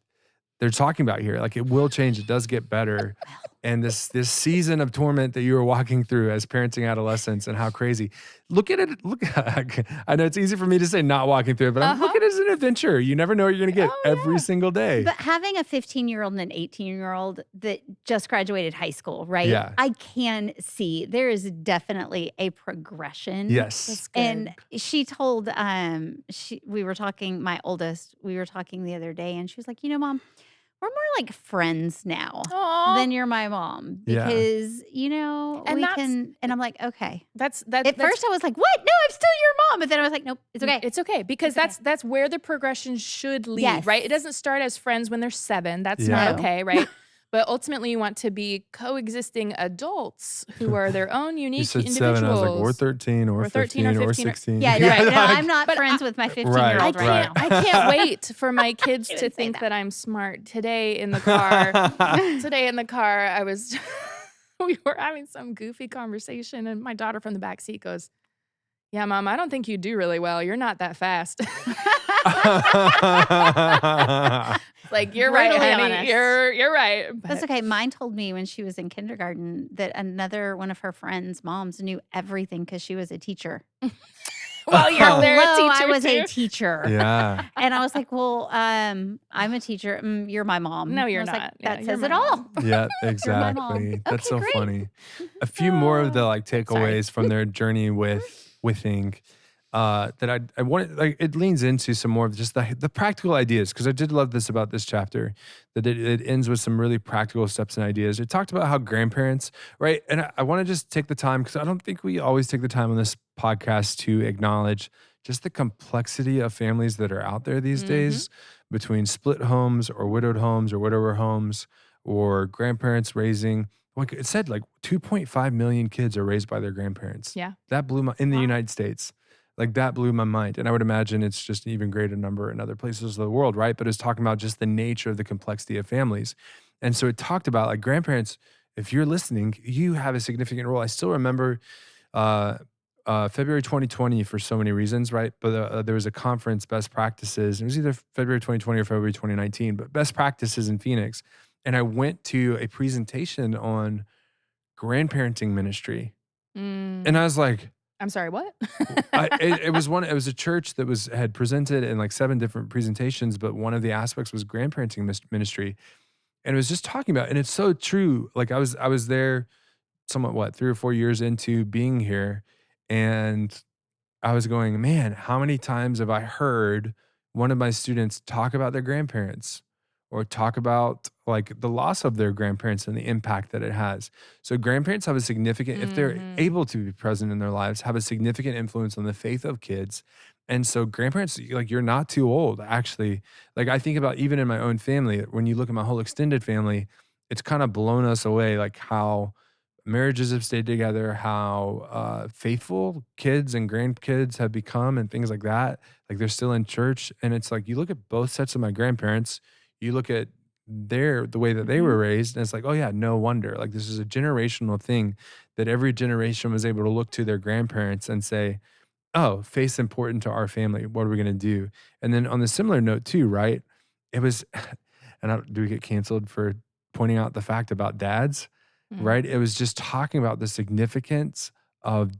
they're talking about here. Like it will change. It does get better. And this season of torment that you were walking through as parenting adolescents and how crazy. Look at it. I know it's easy for me to say not walking through it, but I'm looking at it as an adventure. You never know what you're going to get every single day. But having a 15-year-old and an 18-year-old that just graduated high school, right? Yeah. I can see there is definitely a progression. Yes. That's good. And she told we were talking, my oldest, we were talking the other day, and she was like, Mom, we're more like friends now Aw. than you're my mom. Yeah. Because, And we that's- can, and I'm like, okay. That's At first I was like, what? No, I'm still your mom. But then I was like, nope, it's okay. It's okay because It's okay. that's where the progression should lead, Yes. right? It doesn't start as friends when they're 7. That's Yeah. not okay, right? But ultimately, you want to be coexisting adults who are their own unique You said individuals. 7. I was like, or 13 or 13 15 or or 15 or 16. Yeah, no, Right. no, I'm not But friends with my I 15-year-old right can't. now. I can't wait for my kids She to would say think that. that I'm smart. Today in the car, I was. We were having some goofy conversation, and my daughter from the back seat goes, "Yeah, Mom, I don't think you do really well. You're not that fast." Like, you're right, Brutally honey. honest. You're right. That's But okay. Mine told me when she was in kindergarten that another one of her friends' moms knew everything because she was a teacher. well, you're there, a Hello, teacher I was too. a teacher. Yeah. And I was like, well, I'm a teacher. You're my mom. No, And I you're was not. like, Yeah, that you're says my it all. mom. Yeah, my mom. exactly. That's Okay, so great. funny. A few more of the like Sorry. takeaways from their journey withing that I wanted, like, it leans into some more of just the practical ideas, because I did love this about this chapter, that it ends with some really practical steps and ideas. It talked about how grandparents, right? And I want to just take the time, because I don't think we always take the time on this podcast to acknowledge just the complexity of families that are out there these days, between split homes or widowed homes or widower homes, or grandparents raising like it said, like 2.5 million kids are raised by their grandparents. Yeah. That blew my in the Wow. United States. Like that blew my mind. And I would imagine it's just an even greater number in other places of the world, right? But it's talking about just the nature of the complexity of families. And so it talked about like grandparents, if you're listening, you have a significant role. I still remember uh, February 2020 for so many reasons, right? But there was a conference, Best Practices. It was either February 2020 or February 2019, but Best Practices in Phoenix. And I went to a presentation on grandparenting ministry. And I was like, I'm sorry, what? it was a church that had presented in like 7 different presentations, but one of the aspects was grandparenting ministry. And it was just talking about, and it's so true. Like I was there somewhat, what, 3 or 4 years into being here, and I was going, man, how many times have I heard one of my students talk about their grandparents or talk about like the loss of their grandparents and the impact that it has? So grandparents have a significant, if they're able to be present in their lives, have a significant influence on the faith of kids. And so grandparents, like you're not too old, actually. Like I think about even in my own family, when you look at my whole extended family, it's kind of blown us away, like how marriages have stayed together, how faithful kids and grandkids have become, and things like that. Like they're still in church, and it's like you look at both sets of my grandparents, you look at the way that they were raised, and it's like, oh yeah, no wonder. Like this is a generational thing that every generation was able to look to their grandparents and say, oh, faith's important to our family. What are we gonna do? And then on the similar note too, right? It was, do we get canceled for pointing out the fact about dads? Right? It was just talking about the significance of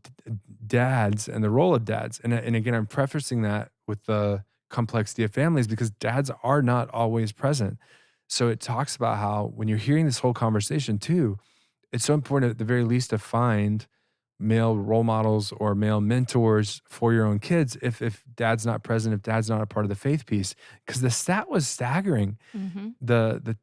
dads and the role of dads. And again, I'm prefacing that with the complexity of families because dads are not always present. So it talks about how when you're hearing this whole conversation too, it's so important at the very least to find male role models or male mentors for your own kids if dad's not present, if dad's not a part of the faith piece. Because the stat was staggering. The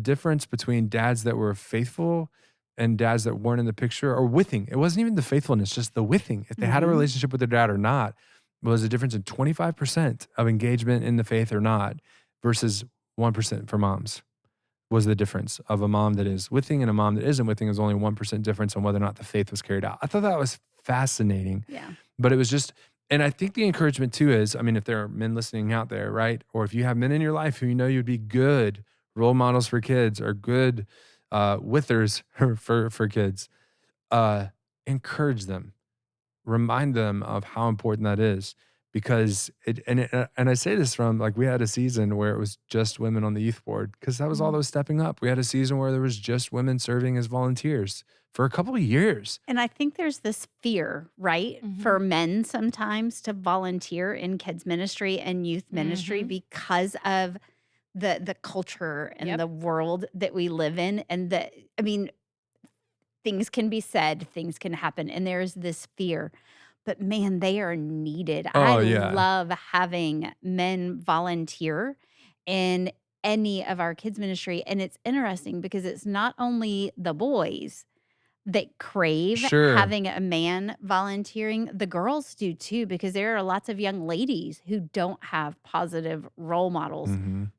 difference between dads that were faithful and dads that weren't in the picture or withing. It wasn't even the faithfulness, just the withing. If they had a relationship with their dad or not, was a difference in 25% of engagement in the faith or not versus 1% for moms. Was the difference of a mom that is withing and a mom that isn't withing is only 1% difference on whether or not the faith was carried out. I thought that was fascinating. Yeah. But it was just, and I think the encouragement too is, I mean, if there are men listening out there, right? Or if you have men in your life who you know you'd be good role models for kids or good withers for kids, encourage them, remind them of how important that is. Because and I say this from like we had a season where it was just women on the youth board because that was all that was stepping up. We had a season where there was just women serving as volunteers for a couple of years. And I think there's this fear, right, for men sometimes to volunteer in kids ministry and youth ministry because of the culture and the world that we live in. And I mean, things can be said, things can happen, and there's this fear. But man, they are needed. Oh, I yeah. love having men volunteer in any of our kids ministry. And it's interesting because it's not only the boys that crave Sure. having a man volunteering, the girls do too, because there are lots of young ladies who don't have positive role models.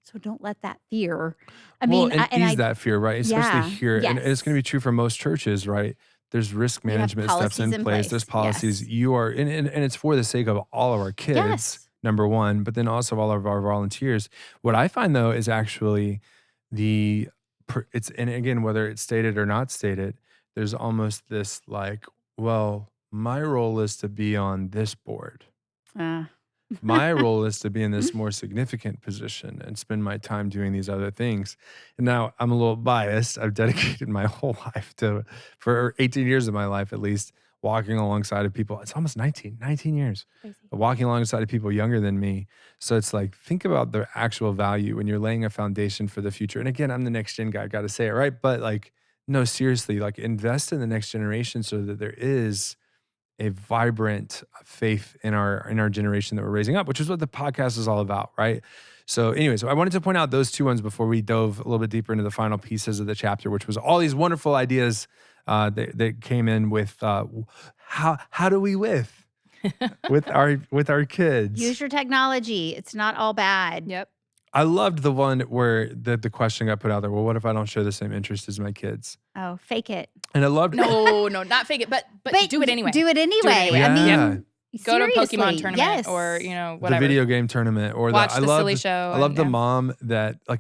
So don't let that fear. I Well, mean, and ease that fear, right? Especially here. And it's going to be yes. true for most churches, right? There's risk We have management steps policies in place. There's policies. Yes. You are, and it's for the sake of all of our kids, Yes. number one, but then also all of our volunteers. What I find though is actually it's, and again, whether it's stated or not stated, there's almost this like, well, my role is to be on this board. My role is to be in this more significant position and spend my time doing these other things. And now I'm a little biased. I've dedicated my whole life for 18 years of my life, at least, walking alongside of people. It's almost 19 years. Crazy. Walking alongside of people younger than me. So it's like, think about the actual value when you're laying a foundation for the future. And again, I'm the next gen guy, I got to say it, right? But like, no, seriously, like invest in the next generation so that there is a vibrant faith in our generation that we're raising up, which is what the podcast is all about, right? So anyways, I wanted to point out those two ones before we dove a little bit deeper into the final pieces of the chapter, which was all these wonderful ideas that came in with how do we with our kids? Use your technology. It's not all bad. Yep. I loved the one where the question got put out there. Well, what if I don't show the same interest as my kids? Oh, fake it. And I loved No, not fake it, but do it anyway. Do it anyway. anyway. I mean, Yeah. Go to a seriously, Pokemon tournament yes. or, the whatever. video game tournament, or Watch I the love silly show. I love and, the mom that I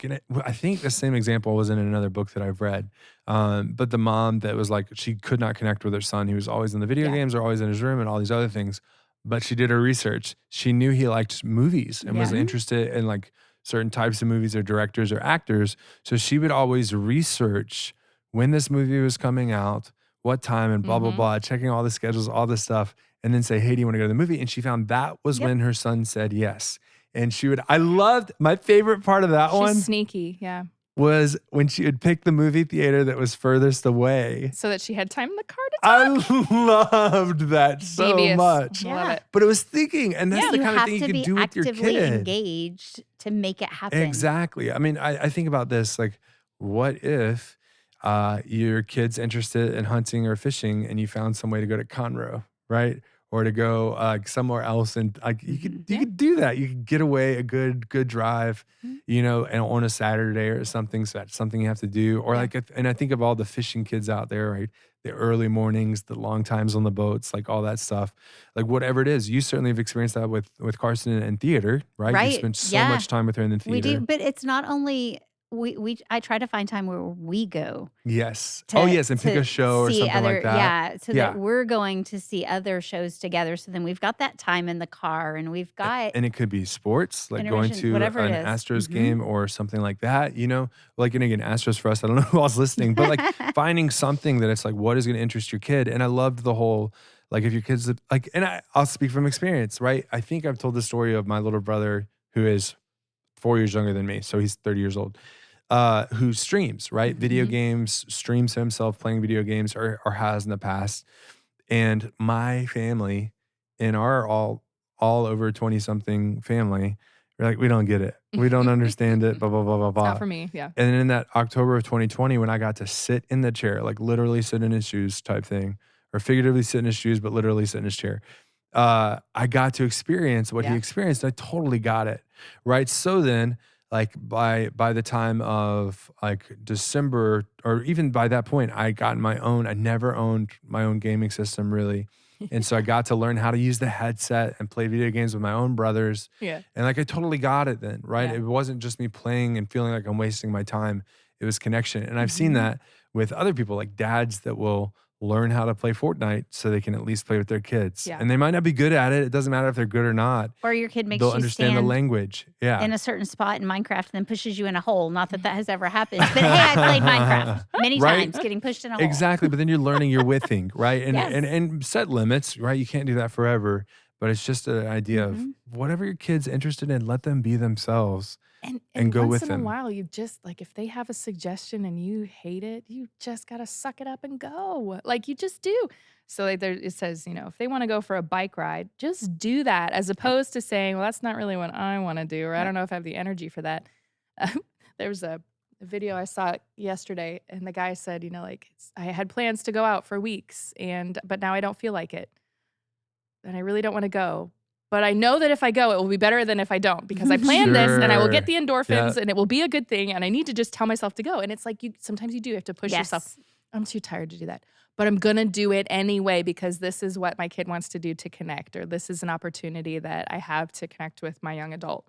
think the same example was in another book that I've read. But the mom that was like, she could not connect with her son. He was always in the video Yeah. games or always in his room and all these other things. But she did her research. She knew he liked movies and was Yeah. interested in like certain types of movies or directors or actors. So she would always research when this movie was coming out, what time, and blah, blah, Mhm. blah, checking all the schedules, all this stuff, and then say, hey, do you want to go to the movie? And she found that was Yep. when her son said yes. And I loved, my favorite part of that She's one sneaky, yeah. was when she would pick the movie theater that was furthest away. So that she had time in the car to talk. I loved that so Devious. much. Love it. But it was thinking, and that's Yeah, the you kind of have thing you to can be do with your actively kid. engaged to make it happen. Exactly. I mean, I think about this like, what if your kid's interested in hunting or fishing and you found some way to go to Conroe, right? Or to go somewhere else, and like you could do that. You could get away a good drive, and on a Saturday or something. So that's something you have to do. Or Yeah. and I think of all the fishing kids out there, right? The early mornings, the long times on the boats, like all that stuff. Like whatever it is, you certainly have experienced that with Carson in theater, right? You Right, spend so yeah. much time with her in the theater. We do, but it's not only I try to find time where we go. Yes. To, Oh, yes, and pick to a show or see something other, like that. Yeah, so Yeah. that we're going to see other shows together. So then we've got that time in the car, and we've got And it could be sports, like going intermission, to whatever an it is. Astros Mhm. game or something like that, Like, and again, Astros for us, I don't know who else listening, but like finding something that it's like, what is going to interest your kid? And I loved the whole, like, if your kids, like, and I'll speak from experience, right? I think I've told the story of my little brother who is 4 years younger than me. So he's 30 years old. Who streams, right? Video Mhm. games, streams himself playing video games or has in the past. And my family and our all over 20 something family, we're like, we don't get it. We don't understand it, blah, blah, blah, blah, It's blah. not for me, yeah. And then in that October of 2020, when I got to sit in the chair, like literally sit in his shoes type thing, or figuratively sit in his shoes, but literally sit in his chair, I got to experience what he Yeah. experienced. I totally got it, right? So then, like by the time of like December, or even by that point, I got my own. I never owned my own gaming system really, and so I got to learn how to use the headset and play video games with my own brothers. Yeah. And like I totally got it then, right? Yeah. It wasn't just me playing and feeling like I'm wasting my time. It was connection. And I've seen Mhm. that with other people, like dads that will learn how to play Fortnite so they can at least play with their kids. Yeah. And they might not be good at it. It doesn't matter if they're good or not. or your kid makes They'll you understand the stand language. Yeah. in a certain spot in Minecraft and then pushes you in a hole. Not that that has ever happened, but hey, I played Minecraft many Right? times, getting pushed in a hole. Exactly. But then you're learning your withing, right? And, Yes. and set limits, right? You can't do that forever. But it's just an idea of Mhm. whatever your kid's interested in, let them be themselves. And And go once with in them. a while, you just like if they have a suggestion and you hate it, you just gotta suck it up and go. Like you just do. So like it says, if they want to go for a bike ride, just do that, as opposed to saying, well, that's not really what I want to do, or I don't know if I have the energy for that. There was a video I saw yesterday, and the guy said, I had plans to go out for weeks, but now I don't feel like it, and I really don't want to go. But I know that if I go, it will be better than if I don't, because I planned this and I will get the endorphins and it will be a good thing. And I need to just tell myself to go. And it's like sometimes you do have to push yourself. Yes. I'm too tired to do that. But I'm going to do it anyway because this is what my kid wants to do to connect, or this is an opportunity that I have to connect with my young adult.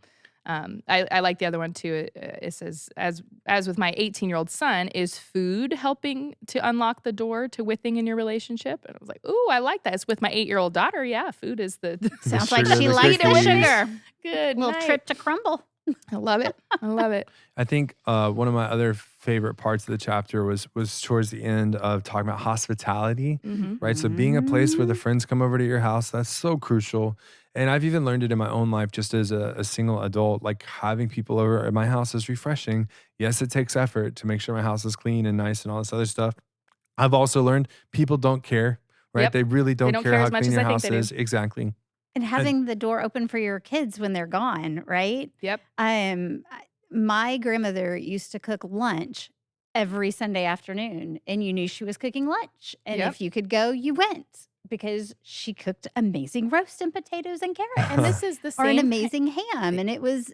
I like the other one too. It says, as with my 18-year-old son, is food helping to unlock the door to withing in your relationship? And I was like, ooh, I like that. It's with my 8-year-old daughter. Yeah, food is the Sounds The like sugar, she the likes the cookies. sugar. good Little night. trip to Crumble. I love it. I love it. I think one of my other favorite parts of the chapter was towards the end of talking about hospitality, Mm-hmm. right? So being a place where the friends come over to your house, that's so crucial. And I've even learned it in my own life, just as a single adult, like having people over at my house is refreshing. Yes, it takes effort to make sure my house is clean and nice and all this other stuff. I've also learned people don't care, right? Yep. They really don't, don't care care how as much clean as your I think house they do. is. Exactly. And having the door open for your kids when they're gone, right? Yep. My grandmother used to cook lunch every Sunday afternoon, and you knew she was cooking lunch. And Yep. if you could go, you went, because she cooked amazing roast and potatoes and carrots, And this is the or an same. amazing ham. And it was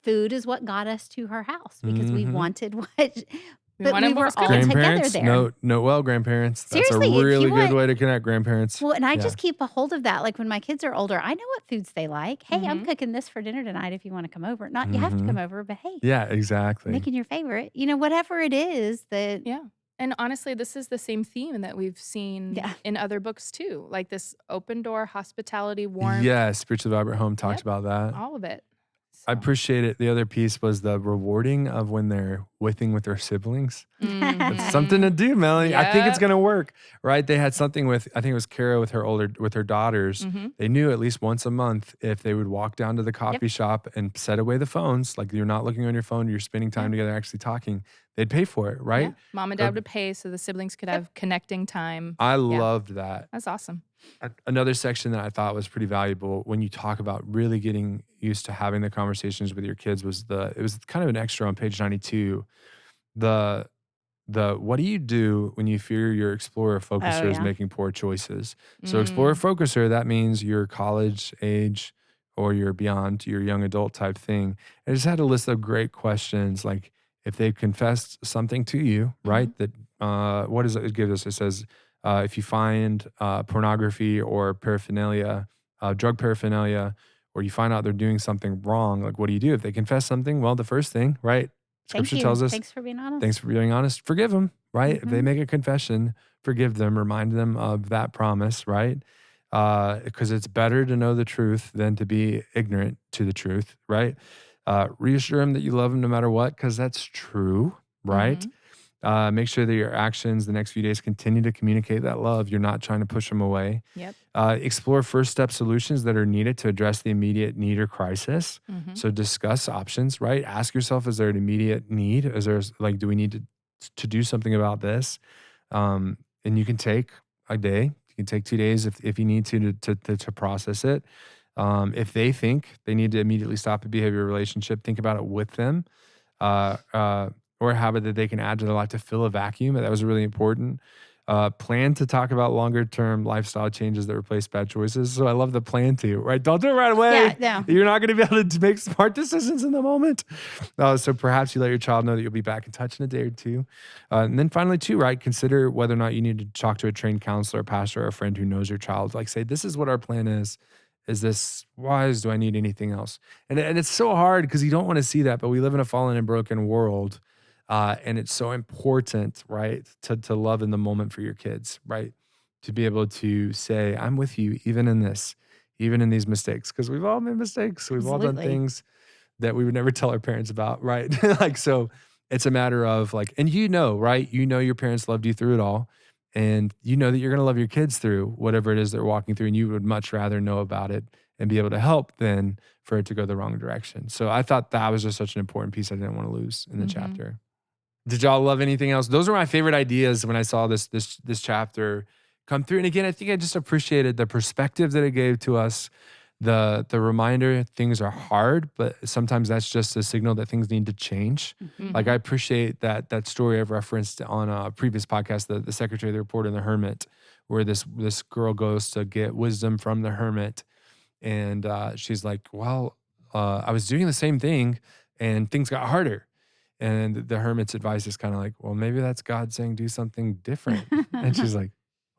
food is what got us to her house because we Mhm. wanted what, We but wanted we what were was all good. together Grandparents, there. no, grandparents. That's a Seriously, if really you good want, way to connect grandparents. well, and I Yeah. just keep a hold of that. Like when my kids are older, I know what foods they like. Hey, I'm Mhm. cooking this for dinner tonight if you want to come over. Not you have to Mhm. come over, but hey, Yeah, exactly. making your favorite, whatever it is that, Yeah. And honestly, this is the same theme that we've seen yeah. in other books too, like this open door, hospitality, warmth, Yeah, Spiritually Vibrant Home talks Yep. about that. all of it. I So, appreciate it. The other piece was the rewarding of when they're with their siblings. It's something to mhm. do, Melanie. I think it's Yep. gonna work, right? They had something with, I think it was Kara with her daughters. Mhm. They knew at least once a month if they would walk down to the coffee shop and set away the phones, like you're not looking on your phone, you're spending time together actually talking, they'd pay for it, right? Yeah. Mom and Go- dad would pay so the siblings could have connecting time. I Yeah. loved that. That's awesome. Another section that I thought was pretty valuable when you talk about really getting used to having the conversations with your kids was it was kind of an extra on page 92. The what do you do when you fear your explorer focuser is yeah. making poor choices? So explorer focuser, that means you're college age or you're beyond your young adult type thing. I just had a list of great questions like if they've confessed something to you, right? That what does it give us? It says if you find pornography or paraphernalia, drug paraphernalia, or you find out they're doing something wrong, like what do you do? If they confess something, well, the first thing, right? Thank Scripture you. tells us, Thanks for being honest. thanks for being honest, forgive them, right? If they make a confession, forgive them, remind them of that promise, right? Because it's better to know the truth than to be ignorant to the truth, right? Reassure them that you love them no matter what, because that's true, right? Make sure that your actions the next few days continue to communicate that love. You're not trying to push them away. Yep. Explore first step solutions that are needed to address the immediate need or crisis. So discuss options, right? Ask yourself, is there an immediate need? Is there like, do we need to do something about this? And you can take a day. You can take 2 days if you need to process it. If they think they need to immediately stop a behavior relationship, think about it with them. Or a habit that they can add to their life to fill a vacuum. That was really important. Plan to talk about longer term lifestyle changes that replace bad choices. So I love the plan to, right? Don't do it right away. Yeah, no. You're not going to be able to make smart decisions in the moment. So perhaps you let your child know that you'll be back in touch in a day or two. And then finally, too, right? Consider whether or not you need to talk to a trained counselor, pastor, or a friend who knows your child. Like say, this is what our plan is. Is this wise? Do I need anything else? And it's so hard because you don't want to see that, but we live in a fallen and broken world. And it's so important, right, to love in the moment for your kids, right? To be able to say, I'm with you, even in this, even in these mistakes, because we've all made mistakes. We've all done Absolutely. things that we would never tell our parents about, right? Like, so it's a matter of like, and right? You know, your parents loved you through it all. And you know that you're going to love your kids through whatever it is they're walking through. And you would much rather know about it and be able to help than for it to go the wrong direction. So I thought that was just such an important piece I didn't want to lose in the chapter. Did y'all love anything else? Those are my favorite ideas when I saw this chapter come through. And again, I think I just appreciated the perspective that it gave to us, the reminder things are hard, but sometimes that's just a signal that things need to change. Like I appreciate that story I've referenced on a previous podcast, the Secretary of the Report and the Hermit, where this girl goes to get wisdom from the hermit. And she's like, well, I was doing the same thing and things got harder. And the hermit's advice is kind of like, well, maybe that's God saying do something different. And she's like,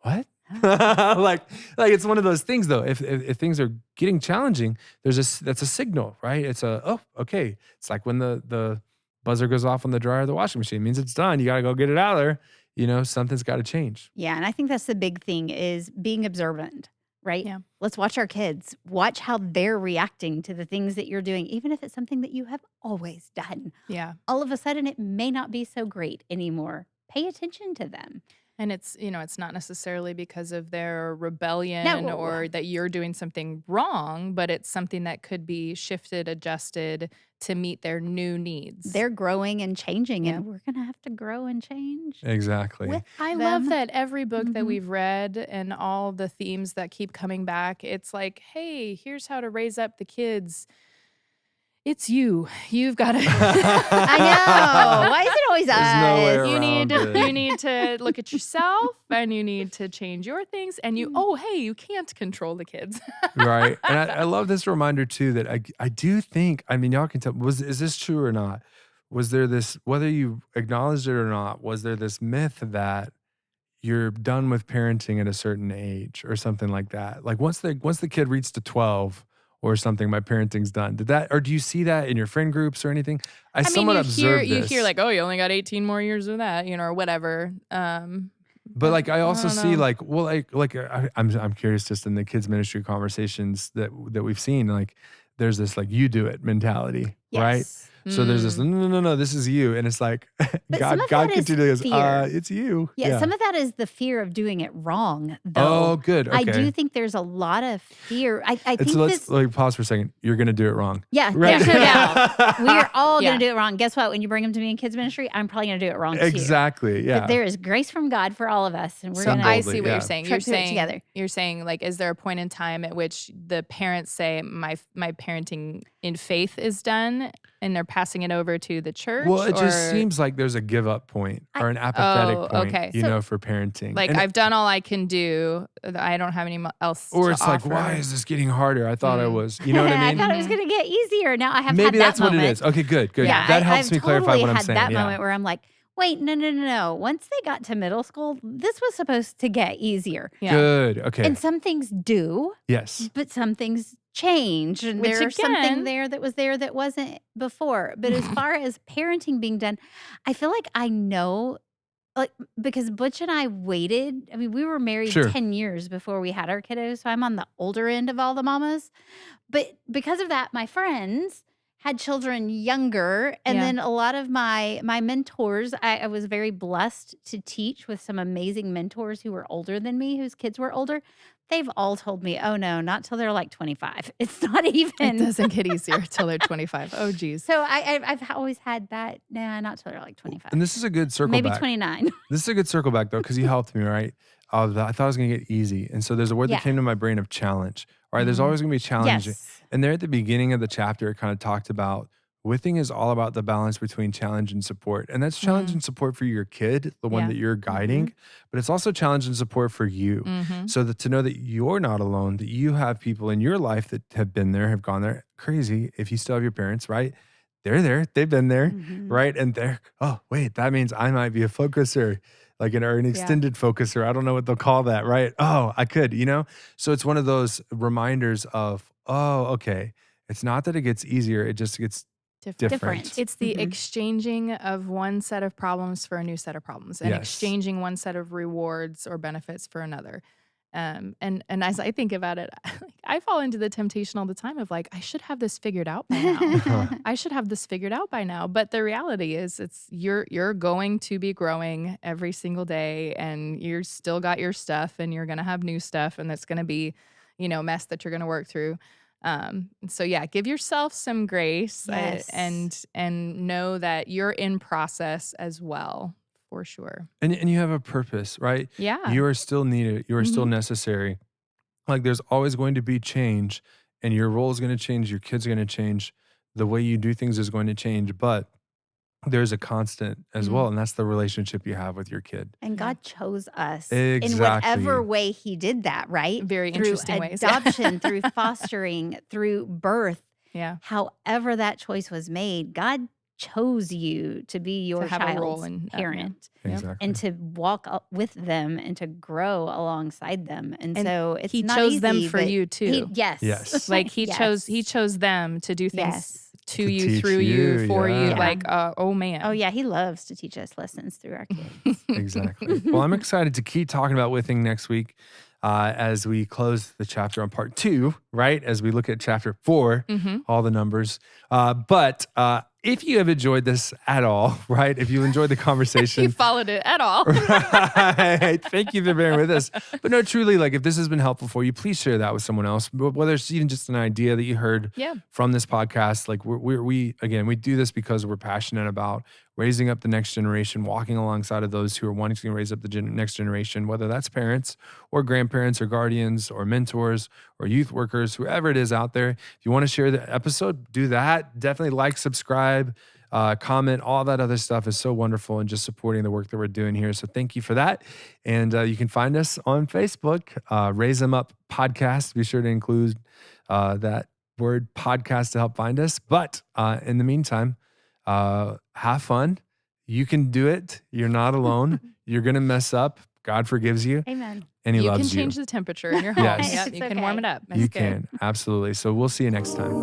what? like it's one of those things though. If things are getting challenging, that's a signal, right? It's okay. It's like when the buzzer goes off on the dryer of the washing machine. It means it's done. You got to go get it out of there. You know, something's got to change. Yeah, and I think that's the big thing is being observant, right? Yeah. Let's watch our kids. Watch how they're reacting to the things that you're doing, even if it's something that you have always done. Yeah. All of a sudden, it may not be so great anymore. Pay attention to them. And it's not necessarily because of their rebellion or that you're doing something wrong, but it's something that could be shifted, adjusted to meet their new needs. They're growing and changing, and we're going to have to grow and change. Exactly. I love that every book that we've read and all the themes that keep coming back, it's like, hey, here's how to raise up the kids It's you. You've got to. I know. Why is it always There's no way us? around You need to look at yourself, and you need to change your things. And you can't control the kids. Right. And I love this reminder too that I do think, I mean, y'all can tell, is this true or not? Was there this, whether you acknowledged it or not, was there this myth that you're done with parenting at a certain age or something like that? Like once the kid reaches to 12 or something, my parenting's done. Did that, or do you see that in your friend groups or anything? I mean, somewhat observed you this. hear like, oh, you only got 18 more years of that, or whatever. But like I also don't see know. like, well, I'm curious just in the kids ministry conversations that we've seen, like there's this like you do it mentality, right? Yes. So there's this no, this is you, and it's like some of God that is continually goes, fear. it's you. Yeah, some of that is the fear of doing it wrong, though. Oh, good. Okay. I do think there's a lot of fear. I think So let's this. like pause for a second. You're gonna do it wrong. Yeah, Right. there's no doubt. We're all Yeah. going to do it wrong. Guess what? When you bring them to me in kids ministry, I'm probably going to do it wrong too. Exactly. Yeah. But there is grace from God for all of us, and we're So going I to. boldly, see what yeah. you're saying. Trek through it together. You're saying like, is there a point in time at which the parents say my parenting in faith is done, and they're passing it over to the church? Well, it just or, seems like there's a give up point or an apathetic Oh, point, okay. for parenting. like And- I've done all I can do. I don't have any else. or to it's like, offer. why is this getting harder? I thought I was. You know what I I mean? thought it was going to get easier. Now I have Maybe had that that's what moment. it is. Okay, good. Yeah, That helps I've me clarify totally what I'm had saying. that Yeah. moment where I'm like, wait, no. Once they got to middle school, this was supposed to get easier. Yeah. Good. Okay. And some things do, Yes. but some things change. And Which there's something again- there that wasn't before. But as far as parenting being done, I feel like I know, like, because Butch and I waited. I mean, we were married Sure. 10 years before we had our kiddos. So I'm on the older end of all the mamas. But because of that, my friends had children younger, and Yeah. then a lot of my mentors, I was very blessed to teach with some amazing mentors who were older than me, whose kids were older. They've all told me, oh no, not till they're like 25. It's not It even. doesn't get easier till they're 25. Oh, geez. So I've always had that. Nah, not till they're like 25. And this is a good circle Maybe back. 29. This is a good circle back though, because you helped me, right? I thought it was gonna get easy, and so there's a word Yeah. that came to my brain of challenge. Right? There's Mhm. always gonna be challenges. Yes. And there at the beginning of the chapter, it kind of talked about withing is all about the balance between challenge and support. And that's challenge Mhm. and support for your kid, the one Yeah. that you're guiding, but it's also challenge and support for you. Mm-hmm. So that to know that you're not alone, that you have people in your life that have been there, have gone there. Crazy if you still have your parents, right? They're there, they've been there, Mhm. right? And they're, oh, wait, that means I might be a focuser, like or an extended focuser. I don't know what they'll call that, right? Oh, I could, So it's one of those reminders of, oh, okay. It's not that it gets easier, it just gets different. It's the Mhm. exchanging of one set of problems for a new set of problems, and Yes. exchanging one set of rewards or benefits for another. And as I think about it, I fall into the temptation all the time of like, I should have this figured out by now. I should have this figured out by now. But the reality is you're going to be growing every single day, and you're still got your stuff, and you're gonna have new stuff, and it's gonna be, mess that you're gonna work through. So yeah, give yourself some grace Yes. and know that you're in process as well, for sure. And you have a purpose, right? Yeah. You are still needed. You are still necessary. Like there's always going to be change, and your role is going to change. Your kids are going to change. The way you do things is going to change, but there's a constant as Mhm. well, and that's the relationship you have with your kid. And Yeah. God chose us in Exactly. whatever way He did that, right? Very Through interesting ways. adoption, through fostering, through birth. Yeah. However that choice was made, God chose you to be your have a role child's in that, yeah. parent. Yep. Exactly. And to walk up with them and to grow alongside them. And so it's He not chose them easy, for but you too. Yes. Yes. Like he Yes. chose them to do things Yes. to To you, teach through you, you, for you. yeah. Like, oh man. Oh yeah, he loves to teach us lessons through our kids. Exactly. Well, I'm excited to keep talking about withing next week as we close the chapter on part 2, right? As we look at chapter 4, Mm-hmm. all the numbers. But if you have enjoyed this at all, right? If you enjoyed the You conversation, followed it at all. right. Thank you for bearing with us. But no, truly, like if this has been helpful for you, please share that with someone else. Whether it's even just an idea that you heard Yeah. from this podcast, like we do this because we're passionate about raising up the next generation, walking alongside of those who are wanting to raise up the next generation, whether that's parents or grandparents or guardians or mentors or youth workers, whoever it is out there. If you want to share the episode, do that. Definitely like, subscribe, comment, all that other stuff is so wonderful and just supporting the work that we're doing here. So thank you for that. And you can find us on Facebook, Raise Them Up Podcast. Be sure to include that word podcast to help find us. But in the meantime, have fun. You can do it. You're not alone. You're going to mess up. God forgives you. Amen. And he You loves can you. change the temperature in your home. Yes. Yep, It's you can warm okay. it up. That's You good. can. Absolutely. So we'll see you next time.